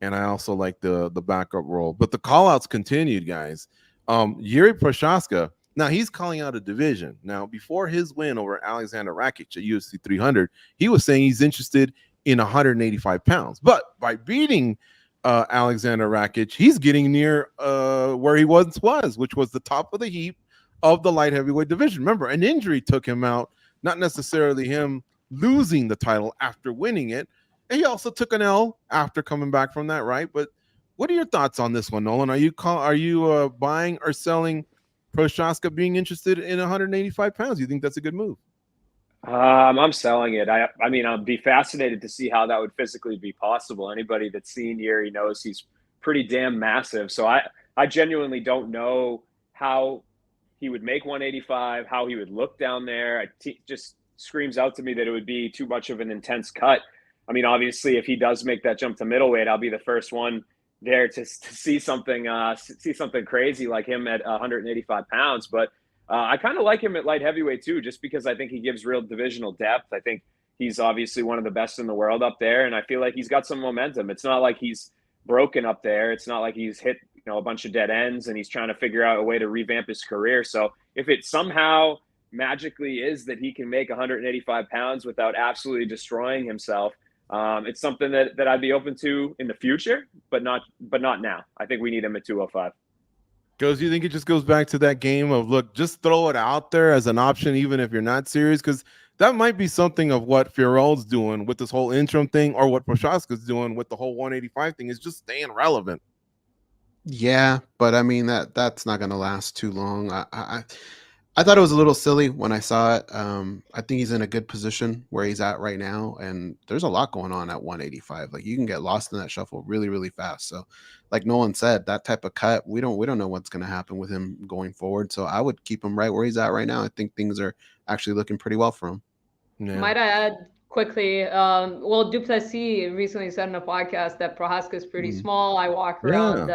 S1: and I also like the backup role. But the callouts continued, guys. Yuri Prochazka, now he's calling out a division. Now, before his win over Alexander Rakic at UFC 300, he was saying he's interested in 185 pounds. But by beating Alexander Rakic, he's getting near where he once was, which was the top of the heap of the light heavyweight division. Remember, an injury took him out, not necessarily him losing the title after winning it. And he also took an L after coming back from that, right? But what are your thoughts on this one, Nolan? Are you buying or selling Prochazka being interested in 185 pounds? You think that's a good move?
S2: I'm selling it. I mean, I'd be fascinated to see how that would physically be possible. Anybody that's seen Yuri knows he's pretty damn massive. So I genuinely don't know how he would make 185, how he would look down there. It just screams out to me that it would be too much of an intense cut. I mean, obviously, if he does make that jump to middleweight, I'll be the first one there to see something crazy like him at 185 pounds. But I kind of like him at light heavyweight too, just because I think he gives real divisional depth. I think he's obviously one of the best in the world up there, and I feel like he's got some momentum. It's not like he's broken up there. It's not like he's hit a bunch of dead ends and he's trying to figure out a way to revamp his career. So if it somehow magically is that he can make 185 pounds without absolutely destroying himself, it's something that I'd be open to in the future, but not now. I think we need him at 205.
S1: Do you think it just goes back to that game of, look, just throw it out there as an option, even if you're not serious? Because that might be something of what Fiorel's doing with this whole interim thing, or what Prochazka's doing with the whole 185 thing, is just staying relevant.
S4: Yeah, but I mean that's not going to last too long. I thought it was a little silly when I saw it. I think he's in a good position where he's at right now, and there's a lot going on at 185. Like, you can get lost in that shuffle really, really fast. So, like Nolan said, that type of cut, we don't know what's going to happen with him going forward. So I would keep him right where he's at right now. I think things are actually looking pretty well for him.
S3: Yeah. Might I add quickly? Well, Duplessis recently said in a podcast that Prochazka is pretty small. I walk around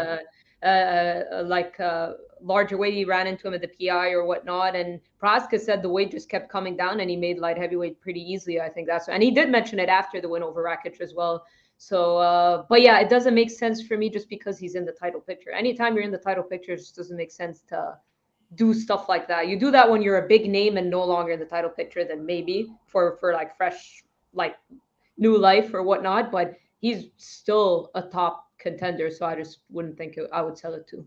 S3: larger weight. He ran into him at the PI or whatnot, and Prochazka said the weight just kept coming down, and he made light heavyweight pretty easily. I think and he did mention it after the win over Rakic as well. So, but yeah, it doesn't make sense for me just because he's in the title picture. Anytime you're in the title picture, it just doesn't make sense to do stuff like that. You do that when you're a big name and no longer in the title picture, then maybe for like fresh, like new life or whatnot. But he's still a top contender, so I just wouldn't think I would sell it to.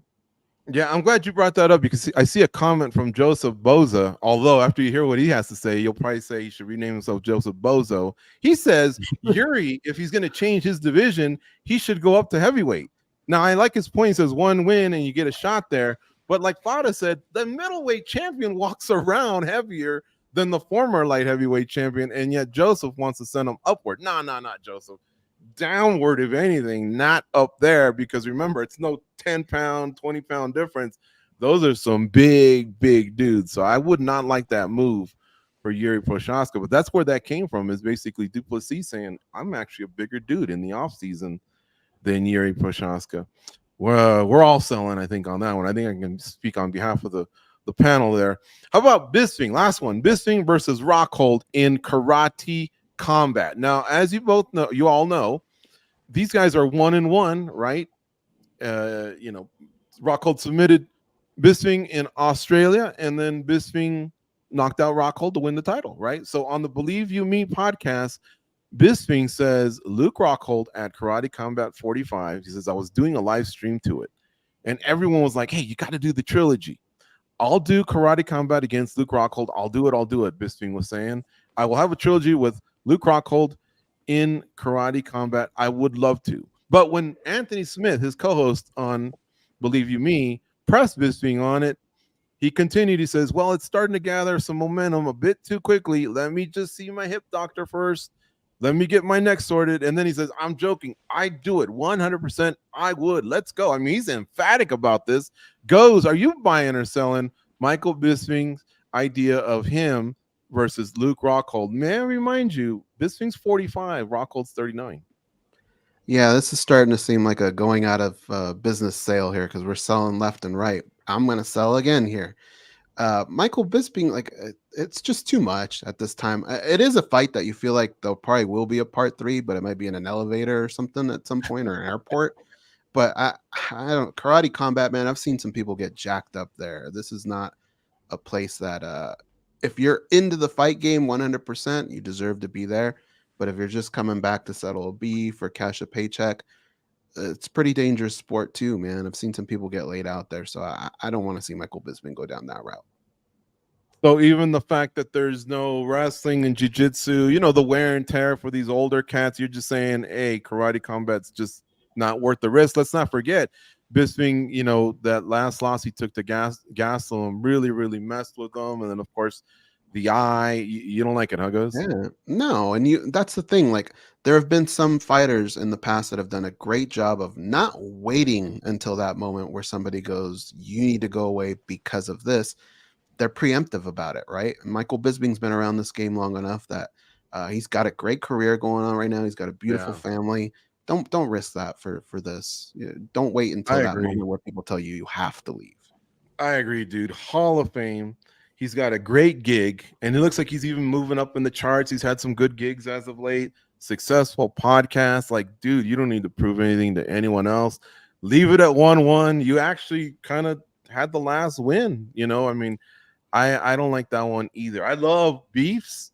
S1: Yeah, I'm glad you brought that up, because I see a comment from Joseph Boza. Although after you hear what he has to say, you'll probably say he should rename himself Joseph Bozo. He says Yuri, if he's going to change his division, he should go up to heavyweight. Now, I like his point. He says one win and you get a shot there. But like Fada said, the middleweight champion walks around heavier than the former light heavyweight champion, and yet Joseph wants to send him upward. No, not Joseph. Downward, if anything, not up there, because remember, it's no 10-pound, 20-pound difference. Those are some big dudes. So I would not like that move for Yuri Prochazka, but that's where that came from, is basically Duplessis saying, I'm actually a bigger dude in the offseason than Yuri Prochazka. We're all selling, I think, on that one. I think I can speak on behalf of the panel there. How about Bisping? Last one, Bisping versus Rockhold in karate combat. Now, as you all know, these guys are 1-1, right? Rockhold submitted Bisping in Australia, and then Bisping knocked out Rockhold to win the title, right? So on the Believe You Me podcast, Bisping says Luke Rockhold at Karate Combat 45. He says, I was doing a live stream to it, and everyone was like, hey, you got to do the trilogy. I'll do Karate Combat against Luke Rockhold. I'll do it. Bisping was saying, I will have a trilogy with Luke Rockhold in Karate Combat. I would love to. But when Anthony Smith, his co-host on Believe You Me, pressed Bisping on it, he continued. He says, well, it's starting to gather some momentum a bit too quickly. Let me just see my hip doctor first. Let me get my neck sorted. And then he says, I'm joking. I do it 100%. I would. Let's go. I mean, he's emphatic about this. Are you buying or selling Michael Bisping's idea of him versus Luke Rockhold? May I remind you, Bisping's 45, Rockhold's 39.
S4: Yeah, this is starting to seem like a going out of business sale here, because we're selling left and right. I'm going to sell again here. Michael Bisping, like it's just too much at this time. It is a fight that you feel like there probably will be a part 3, but it might be in an elevator or something at some point or an airport. But I don't karate combat, man. I've seen some people get jacked up there. This is not a place that if you're into the fight game 100%, you deserve to be there. But if you're just coming back to settle a beef or cash a paycheck, it's pretty dangerous sport too, man. I've seen some people get laid out there, so I don't want to see Michael Bisping go down that route.
S1: So even the fact that there's no wrestling and jiu-jitsu, the wear and tear for these older cats, you're just saying, hey, karate combat's just not worth the risk. Let's not forget Bisping, that last loss he took to Gastelum really, really messed with him. And then, of course, the eye. You don't like it, huh, Goes?
S4: Yeah, no, and that's the thing. Like, there have been some fighters in the past that have done a great job of not waiting until that moment where somebody goes, you need to go away because of this. They're preemptive about it, right? Michael Bisping's been around this game long enough that he's got a great career going on right now. He's got a beautiful family. Don't risk that for this. Don't wait until that moment where people tell you have to leave.
S1: I agree, dude. Hall of Fame. He's got a great gig, and it looks like he's even moving up in the charts. He's had some good gigs as of late. Successful podcast. Like, dude, you don't need to prove anything to anyone else. Leave it at 1-1. You actually kind of had the last win. I mean, I don't like that one either. I love beefs,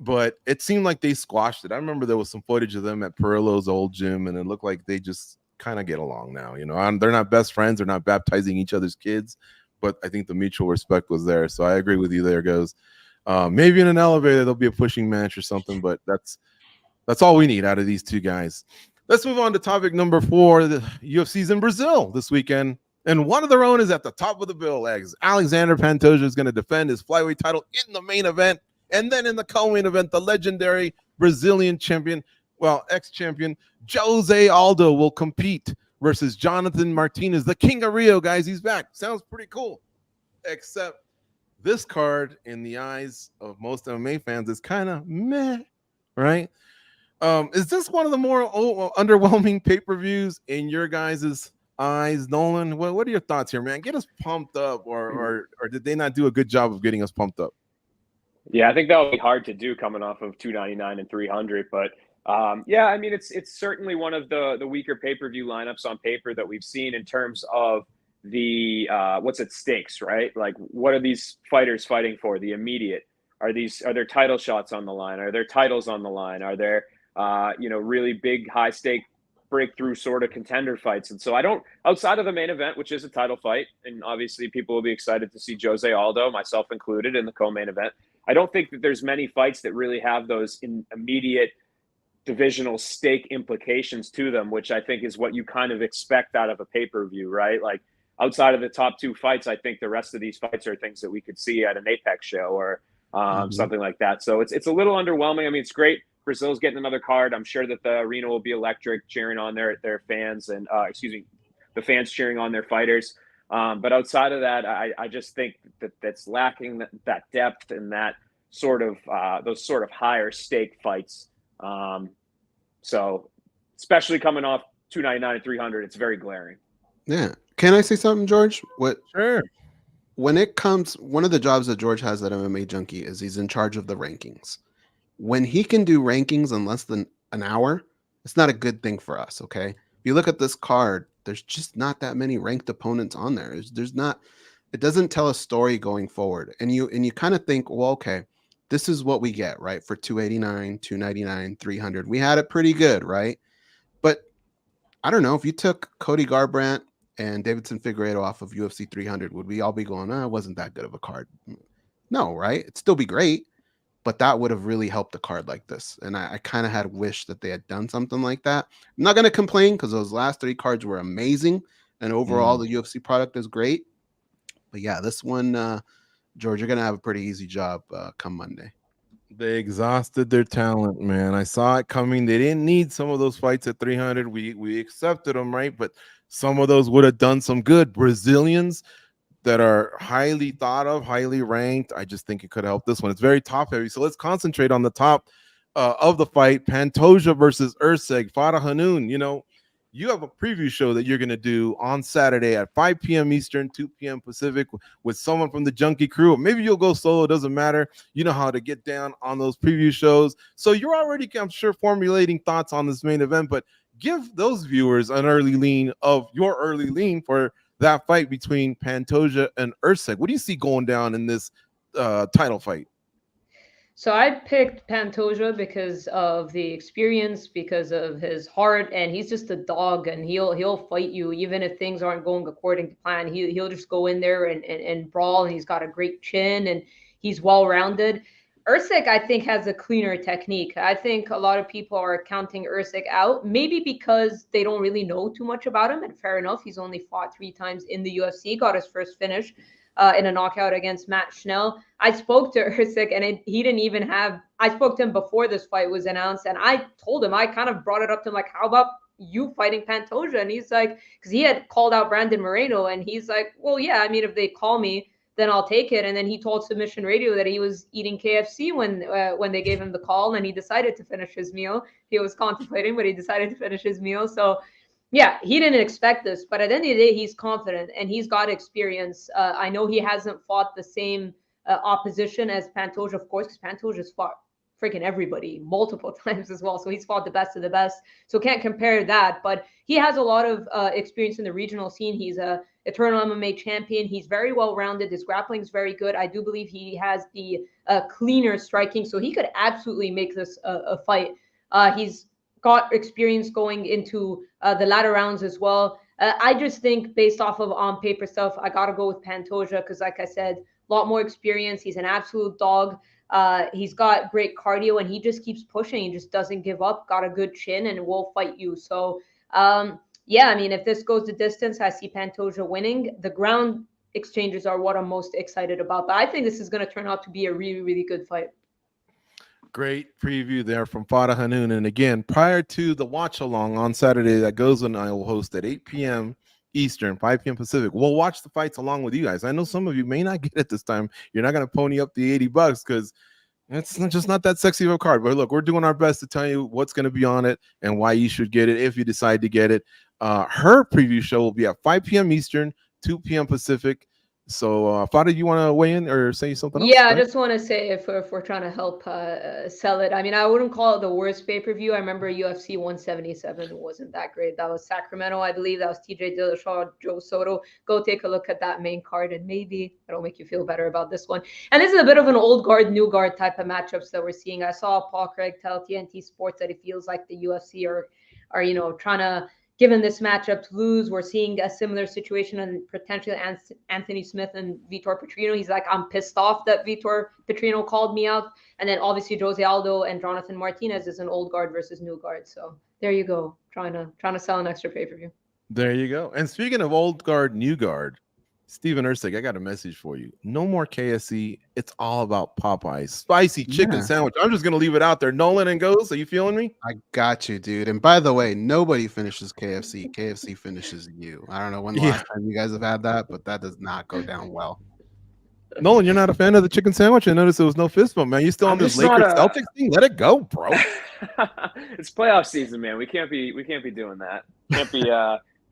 S1: but it seemed like they squashed it. I remember there was some footage of them at Perillo's old gym, and it looked like they just kind of get along now. They're not best friends. They're not baptizing each other's kids, but I think the mutual respect was there. So I agree with you there, Goes. Maybe in an elevator, there'll be a pushing match or something, but that's all we need out of these two guys. Let's move on to topic number 4. The UFC's in Brazil this weekend. And one of their own is at the top of the bill. Alexander Pantoja is going to defend his flyweight title in the main event. And then in the co-main event, the legendary Brazilian champion, ex-champion, Jose Aldo will compete versus Jonathan Martinez, the King of Rio, guys. He's back. Sounds pretty cool. Except this card, in the eyes of most MMA fans, is kind of meh, right? Is this one of the more underwhelming pay-per-views in your guys' eyes, Nolan? What are your thoughts here, man? Get us pumped up, or did they not do a good job of getting us pumped up?
S2: Yeah, I think that'll be hard to do coming off of 299 and 300, but yeah, I mean, it's certainly one of the weaker pay-per-view lineups on paper that we've seen in terms of the what's at stakes, right? Like, what are these fighters fighting for? The immediate. Are there title shots on the line? Are there titles on the line? Are there really big high stake breakthrough sort of contender fights? And so outside of the main event, which is a title fight, and obviously people will be excited to see Jose Aldo, myself included, in the co-main event. I don't think that there's many fights that really have those immediate divisional stake implications to them, which I think is what you kind of expect out of a pay-per-view, right? Like, outside of the top 2 fights, I think the rest of these fights are things that we could see at an Apex show or something like that. So it's a little underwhelming. I mean, it's great. Brazil's getting another card. I'm sure that the arena will be electric, cheering on their fans and the fans cheering on their fighters. But outside of that, I just think that's lacking that depth and that sort of those sort of higher stake fights. So especially coming off 299 and 300, it's very glaring.
S4: Yeah. Can I say something, George?
S1: Sure.
S4: When it comes, one of the jobs that George has at MMA Junkie is he's in charge of the rankings. When he can do rankings in less than an hour, it's not a good thing for us, okay? If you look at this card, there's just not that many ranked opponents on there. It doesn't tell a story going forward. And you kind of think, well, okay, this is what we get, right? For 289, 299, 300. We had it pretty good, right? But I don't know, if you took Cody Garbrandt and Davidson Figueiredo off of UFC 300, would we all be going, it wasn't that good of a card? No, right? It'd still be great, but that would have really helped a card like this. And I kind of had wished that they had done something like that. I'm not going to complain because those last 3 cards were amazing. And overall, the UFC product is great. But yeah, this one, George, you're going to have a pretty easy job come Monday.
S1: They exhausted their talent, man. I saw it coming. They didn't need some of those fights at 300. We accepted them, right? But some of those would have done some good. Brazilians that are highly thought of, highly ranked. I just think it could help this one. It's very top heavy. So let's concentrate on the top of the fight. Pantoja versus Erceg, Farah Hanoun. you have a preview show that you're going to do on Saturday at 5 p.m. Eastern, 2 p.m. Pacific with someone from the Junkie crew. Or maybe you'll go solo. It doesn't matter. You know how to get down on those preview shows. So you're already, I'm sure, formulating thoughts on this main event, but give those viewers an early lean of your early lean for that fight between Pantoja and Usyk. What do you see going down in this title fight?
S3: So I picked Pantoja because of the experience, because of his heart, and he's just a dog, and he'll fight you even if things aren't going according to plan. He'll just go in there and brawl, and he's got a great chin, and he's well rounded. Usyk, I think, has a cleaner technique. I think a lot of people are counting Usyk out, maybe because they don't really know too much about him, and fair enough. He's only fought 3 times in the UFC, got his first finish in a knockout against Matt Schnell. I spoke to Usyk, and he didn't even have. I spoke to him before this fight was announced, and I told him, I kind of brought it up to him, like, how about you fighting Pantoja? And he's like, because he had called out Brandon Moreno, and he's like, well, yeah, I mean, if they call me, then I'll take it. And then he told Submission Radio that he was eating KFC when they gave him the call, and he decided to finish his meal. He was contemplating, but he decided to finish his meal. So yeah, he didn't expect this, but at the end of the day, he's confident and he's got experience. I know he hasn't fought the same opposition as Pantoja, of course, because Pantoja's fought freaking everybody multiple times as well. So he's fought the best of the best. So can't compare that, but he has a lot of experience in the regional scene. He's a eternal MMA champion. He's very well-rounded. His grappling is very good. I do believe he has the cleaner striking, so he could absolutely make this a fight. He's got experience going into the latter rounds as well. I just think based off of on paper stuff, I got to go with Pantoja because, like I said, a lot more experience. He's an absolute dog. He's got great cardio and he just keeps pushing. He just doesn't give up, got a good chin and will fight you. So, yeah, I mean, if this goes the distance, I see Pantoja winning. The ground exchanges are what I'm most excited about. But I think this is going to turn out to be a really, really good fight.
S1: Great preview there from Fada Hanoun. And again, prior to the watch along on Saturday that goes and I will host at 8 p.m. Eastern, 5 p.m. Pacific. We'll watch the fights along with you guys. I know some of you may not get it this time. You're not going to pony up the $80 because it's just not that sexy of a card. But look, we're doing our best to tell you what's going to be on it and why you should get it if you decide to get it. Her preview show will be at 5 p.m. Eastern, 2 p.m. Pacific. So, Fada, you want to weigh in or say something else?
S3: Yeah, I just want to say if we're trying to help sell it, I mean, I wouldn't call it the worst pay-per-view. I remember UFC 177 wasn't that great. That was Sacramento, I believe. That was TJ Dillashaw, Joe Soto. Go take a look at that main card, and maybe it'll make you feel better about this one. And this is a bit of an old guard, new guard type of matchups that we're seeing. I saw Paul Craig tell TNT Sports that it feels like the UFC are trying to, given this matchup to lose. We're seeing a similar situation and potentially Anthony Smith and Vitor Petrino. He's like, I'm pissed off that Vitor Petrino called me out. And then obviously Jose Aldo and Jonathan Martinez is an old guard versus new guard. So there you go. Trying to sell an extra pay-per-view.
S1: There you go. And speaking of old guard, new guard, Steven Usyk, I got a message for you. No more KFC. It's all about Popeyes. Spicy chicken sandwich. I'm just going to leave it out there. Nolan and Goes, are you feeling me?
S4: I got you, dude. And by the way, nobody finishes KFC. KFC finishes you. I don't know when the last time you guys have had that, but that does not go down well.
S1: Nolan, you're not a fan of the chicken sandwich? I noticed there was no fist bump, man. You still on this Lakers Celtics thing? Let it go, bro.
S2: It's playoff season, man. We can't be doing that.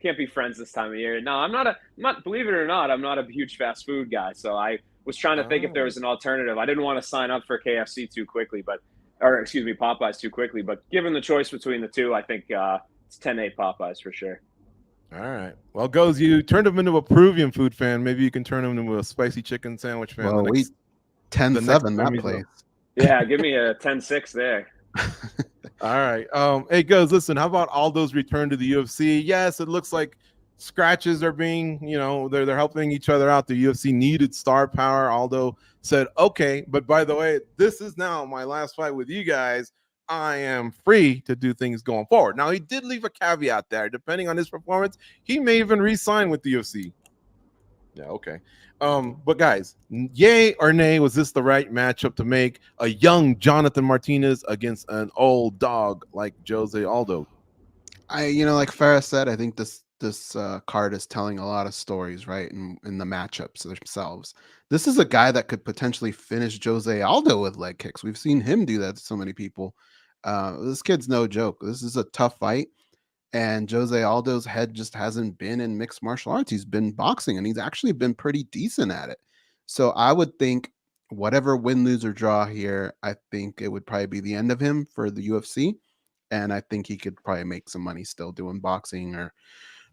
S2: Can't be friends this time of year. No, I'm not, believe it or not, I'm not a huge fast food guy. So I was trying to think if there was an alternative. I didn't want to sign up for KFC too quickly, Popeyes too quickly. But given the choice between the two, I think it's 10-8 Popeyes for sure.
S1: All right. Well, Goes, you turned him into a Peruvian food fan. Maybe you can turn him into a spicy chicken sandwich fan.
S4: Well, we 10-7 that place.
S2: Yeah, give me a 10-6 there.
S1: All right. Hey, Goes, listen, how about Aldo's return to the UFC? Yes, it looks like scratches are being, they're helping each other out. The UFC needed star power. Aldo said, okay, but by the way, this is now my last fight with you guys. I am free to do things going forward. Now, he did leave a caveat there. Depending on his performance, he may even re-sign with the UFC. Yeah, okay. But guys, yay or nay, was this the right matchup to make a young Jonathan Martinez against an old dog like Jose Aldo?
S4: Like Farah said, I think this card is telling a lot of stories, right? In the matchups themselves. This is a guy that could potentially finish Jose Aldo with leg kicks. We've seen him do that to so many people. This kid's no joke. This is a tough fight. And Jose Aldo's head just hasn't been in mixed martial arts. He's been boxing, and he's actually been pretty decent at it. So I would think whatever win, lose, or draw here, I think it would probably be the end of him for the UFC. And I think he could probably make some money still doing boxing or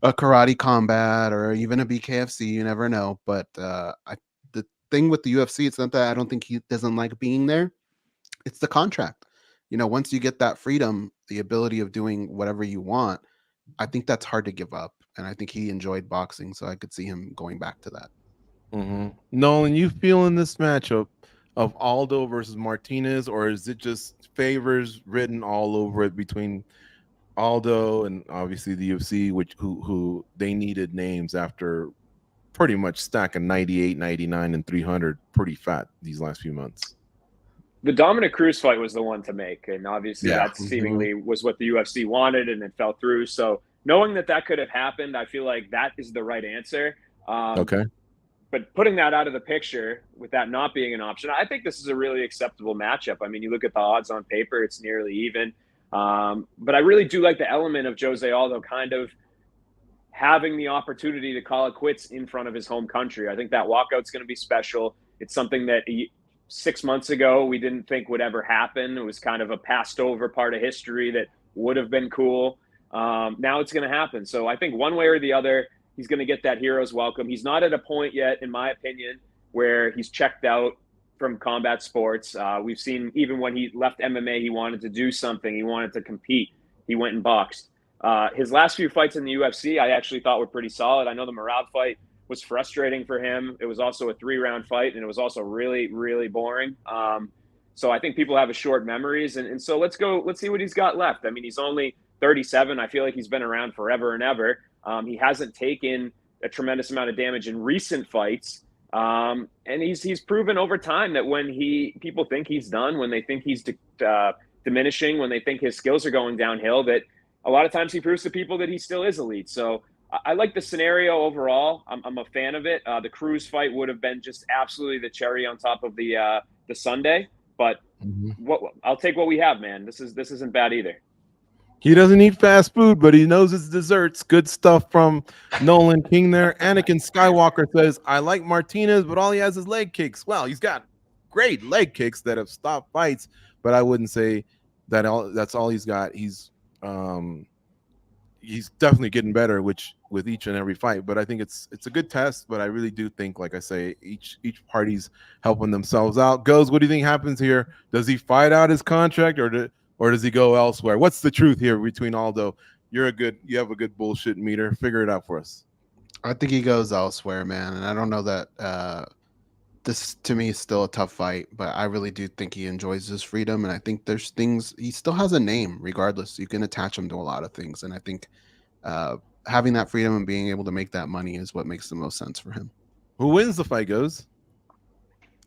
S4: a karate combat or even a BKFC. You never know. But the thing with the UFC, it's not that I don't think he doesn't like being there. It's the contract. Once you get that freedom, the ability of doing whatever you want, I think that's hard to give up. And I think he enjoyed boxing, so I could see him going back to that.
S1: Nolan, you feeling this matchup of Aldo versus Martinez, or is it just favors written all over it between Aldo and obviously the UFC, who they needed names after pretty much stacking 98, 99, and 300 pretty fat these last few months?
S2: The Dominic Cruz fight was the one to make, and obviously that seemingly was what the UFC wanted, and it fell through. So knowing that could have happened, I feel like that is the right answer.
S1: Okay.
S2: But putting that out of the picture with that not being an option, I think this is a really acceptable matchup. I mean, you look at the odds on paper, it's nearly even. But I really do like the element of Jose Aldo kind of having the opportunity to call it quits in front of his home country. I think that walkout's going to be special. It's something that 6 months ago we didn't think would ever happen. It was kind of a passed over part of history that would have been cool. Now it's going to happen. So I think one way or the other, he's going to get that hero's welcome. He's not at a point yet, in my opinion, where he's checked out from combat sports. We've seen even when he left MMA, he wanted to do something. He wanted to compete. He went and boxed. His last few fights in the UFC, I actually thought were pretty solid. I know the Murad fight was frustrating for him. It was also a 3-round fight, and it was also really, really boring. So I think people have a short memories. And so let's see what he's got left. I mean, he's only 37. I feel like he's been around forever and ever. He hasn't taken a tremendous amount of damage in recent fights. And he's proven over time that when people think he's done, when they think he's diminishing, when they think his skills are going downhill, that a lot of times he proves to people that he still is elite. So I like the scenario overall. I'm a fan of it. The Cruz fight would have been just absolutely the cherry on top of the Sunday. But I'll take what we have, man. This isn't bad either.
S1: He doesn't eat fast food, but he knows his desserts. Good stuff from Nolan King there. Anakin Skywalker says, I like Martinez, but all he has is leg kicks. Well, he's got great leg kicks that have stopped fights, but I wouldn't say that's all he's got. He's definitely getting better with each and every fight, but I think it's a good test. But I really do think, like I say, each party's helping themselves out. Goes, what do you think happens here? Does he fight out his contract, or does he go elsewhere? What's the truth here between Aldo? You have a good bullshit meter. Figure it out for us.
S4: I think he goes elsewhere, man. And I don't know that this to me is still a tough fight, but I really do think he enjoys his freedom. And I think there's things, he still has a name regardless. You can attach him to a lot of things. And I think having that freedom and being able to make that money is what makes the most sense for him.
S1: Who wins the fight, Goes?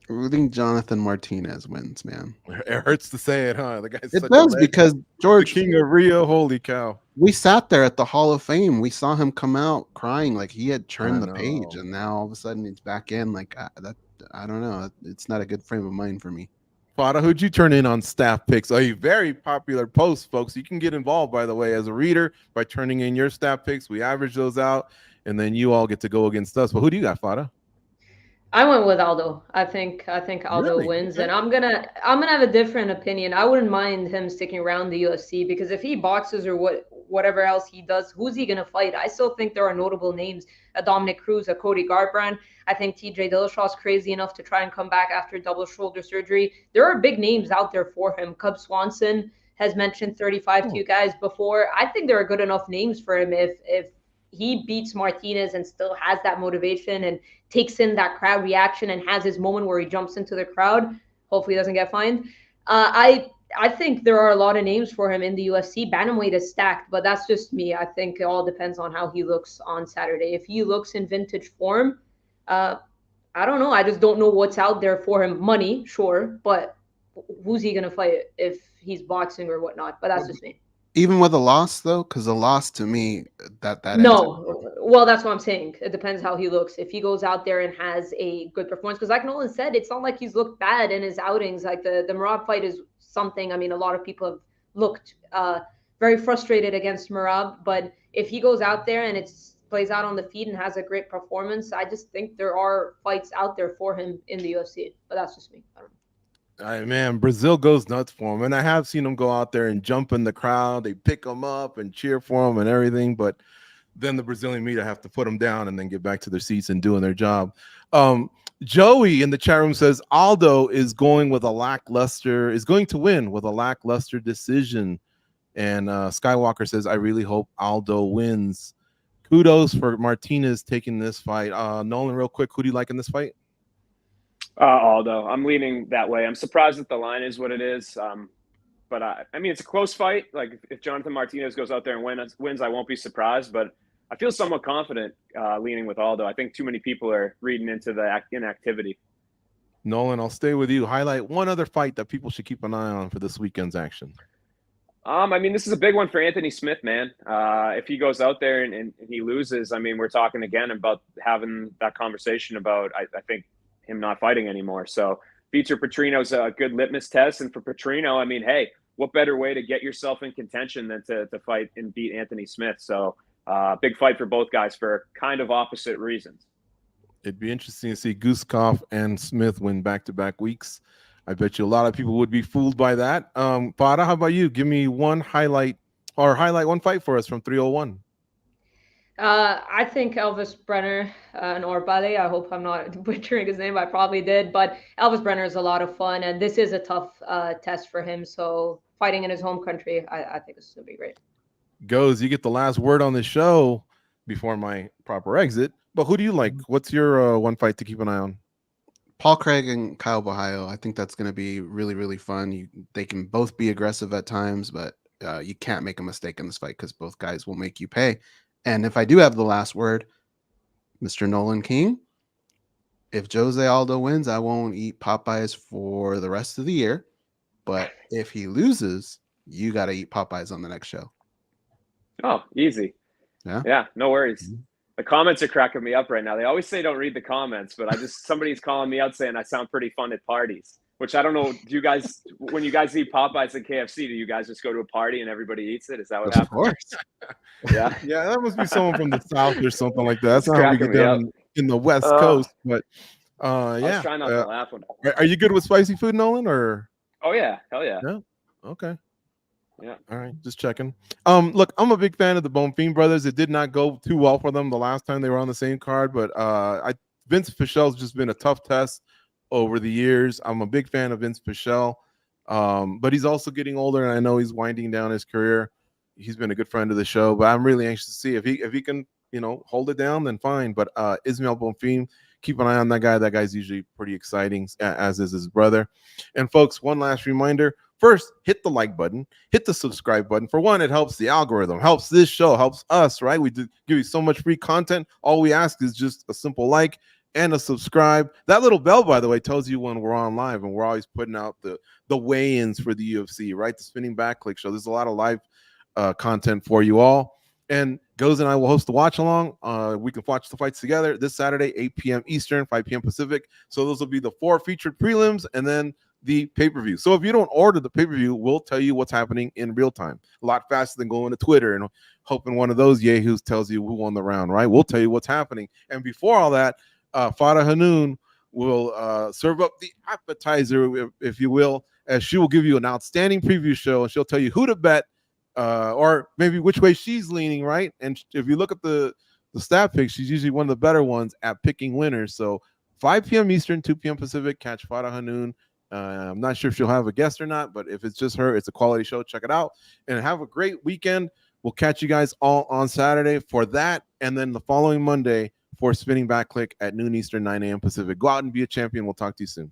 S4: I think Jonathan Martinez wins, man.
S1: It hurts to say it, huh? The guy's
S4: it does, because George,
S1: the King of Rio, holy cow.
S4: We sat there at the Hall of Fame. We saw him come out crying like he had turned the page, and now all of a sudden he's back in. Like that, I don't know. It's not a good frame of mind for me.
S1: Fada, who'd you turn in on staff picks? A very popular post, folks. You can get involved, by the way, as a reader by turning in your staff picks. We average those out, and then you all get to go against us. But who do you got, Fada?
S3: I went with Aldo. I think Aldo wins, and I'm gonna have a different opinion. I wouldn't mind him sticking around the UFC, because if he boxes or whatever else he does, who's he gonna fight? I still think there are notable names: a Dominic Cruz, a Cody Garbrandt. I think TJ Dillashaw's crazy enough to try and come back after double shoulder surgery. There are big names out there for him. Cub Swanson has mentioned 35 to you guys before. I think there are good enough names for him if he beats Martinez and still has that motivation and takes in that crowd reaction and has his moment where he jumps into the crowd. Hopefully he doesn't get fined. I think there are a lot of names for him in the UFC. Bantamweight is stacked, but that's just me. I think it all depends on how he looks on Saturday. If he looks in vintage form, I don't know. I just don't know what's out there for him. Money, sure, but who's he going to fight if he's boxing or whatnot? But that's just me.
S4: Even with a loss, though, because a loss to me, that
S3: no. Well, that's what I'm saying. It depends how he looks. If he goes out there and has a good performance, because like Nolan said, it's not like he's looked bad in his outings. Like the Murad fight is something. I mean, a lot of people have looked very frustrated against Merab. But if he goes out there and plays out on the feet and has a great performance, I just think there are fights out there for him in the UFC. But that's just me. I don't know.
S1: Man, Brazil goes nuts for him, and I have seen him go out there and jump in the crowd. They pick him up and cheer for him and everything, but then the Brazilian media have to put them down and then get back to their seats and doing their job. Joey in the chat room says Aldo is going to win with a lackluster decision. And Skywalker says, I really hope Aldo wins. Kudos for Martinez taking this fight. Nolan, real quick, who do you like in this fight?
S2: Aldo. I'm leaning that way. I'm surprised that the line is what it is. But I mean, it's a close fight. Like if Jonathan Martinez goes out there and wins, I won't be surprised. But I feel somewhat confident leaning with Aldo. I think too many people are reading into the inactivity.
S1: Nolan, I'll stay with you. Highlight one other fight that people should keep an eye on for this weekend's action.
S2: I mean, this is a big one for Anthony Smith, man. If he goes out there and he loses, I mean, we're talking again about having that conversation about, I think, him not fighting anymore. So Vitor Petrino's a good litmus test. And for Petrino, I mean, hey, what better way to get yourself in contention than to fight and beat Anthony Smith? So big fight for both guys for kind of opposite reasons.
S1: It'd be interesting to see Guskov and Smith win back-to-back weeks. I bet you a lot of people would be fooled by that. Fada, how about you? Give me one highlight one fight for us from 301.
S3: I think Elvis Brenner and Orbale. I hope I'm not butchering his name. I probably did, but Elvis Brenner is a lot of fun, and this is a tough test for him. So fighting in his home country, I think this is going to be great.
S1: Goes, you get the last word on the show before my proper exit. But who do you like? What's your one fight to keep an eye on?
S4: Paul Craig and Kyle Bahayo. I think that's going to be really, really fun. They can both be aggressive at times, but you can't make a mistake in this fight because both guys will make you pay. And if I do have the last word, Mr. Nolan King, if Jose Aldo wins, I won't eat Popeyes for the rest of the year. But if he loses, you got to eat Popeyes on the next show.
S2: Oh, easy. Yeah, no worries. Mm-hmm. The comments are cracking me up right now. They always say don't read the comments, but somebody's calling me out saying I sound pretty fun at parties, which I don't know. Do you guys, when you guys eat Popeyes and KFC, do you guys just go to a party and everybody eats it? Is that what happens?
S4: Of course.
S2: Yeah.
S1: Yeah, that must be someone from the South or something like that. That's not how we get down in the West Coast. But yeah.
S2: I was trying not to laugh.
S1: Are you good with spicy food, Nolan? Or?
S2: Oh, yeah. Hell yeah.
S1: Yeah. Okay.
S2: Yeah.
S1: All right. Just checking. Look, I'm a big fan of the Bonfim brothers. It did not go too well for them the last time they were on the same card, but Vince Pichel's just been a tough test over the years. I'm a big fan of Vince Pichel, but he's also getting older, and I know he's winding down his career. He's been a good friend of the show, but I'm really anxious to see if he can, hold it down, then fine. But Ismael Bonfim, keep an eye on that guy. That guy's usually pretty exciting, as is his brother. And folks, one last reminder. First, hit the like button, hit the subscribe button. For one, it helps the algorithm, helps this show, helps us, right? We give you so much free content. All we ask is just a simple like and a subscribe. That little bell, by the way, tells you when we're on live, and we're always putting out the weigh-ins for the UFC, right? The Spinning Back Clique show. There's a lot of live content for you all. And Goes and I will host the watch along. We can watch the fights together this Saturday, 8 p.m. Eastern, 5 p.m. Pacific. So those will be the 4 featured prelims and then the pay-per-view. So if you don't order the pay-per-view, we'll tell you what's happening in real time. A lot faster than going to Twitter and hoping one of those yahoos tells you who won the round, right? We'll tell you what's happening. And before all that, Farah Hanoun will serve up the appetizer, if you will, as she will give you an outstanding preview show, and she'll tell you who to bet or maybe which way she's leaning, right? And if you look at the stat picks, she's usually one of the better ones at picking winners. So 5 p.m. Eastern, 2 p.m. Pacific, catch Farah Hanoun. I'm not sure if she'll have a guest or not, but if it's just her, it's a quality show. Check it out and have a great weekend. We'll catch you guys all on Saturday for that. And then the following Monday for Spinning Back Clique at noon Eastern, 9 a.m. Pacific. Go out and be a champion. We'll talk to you soon.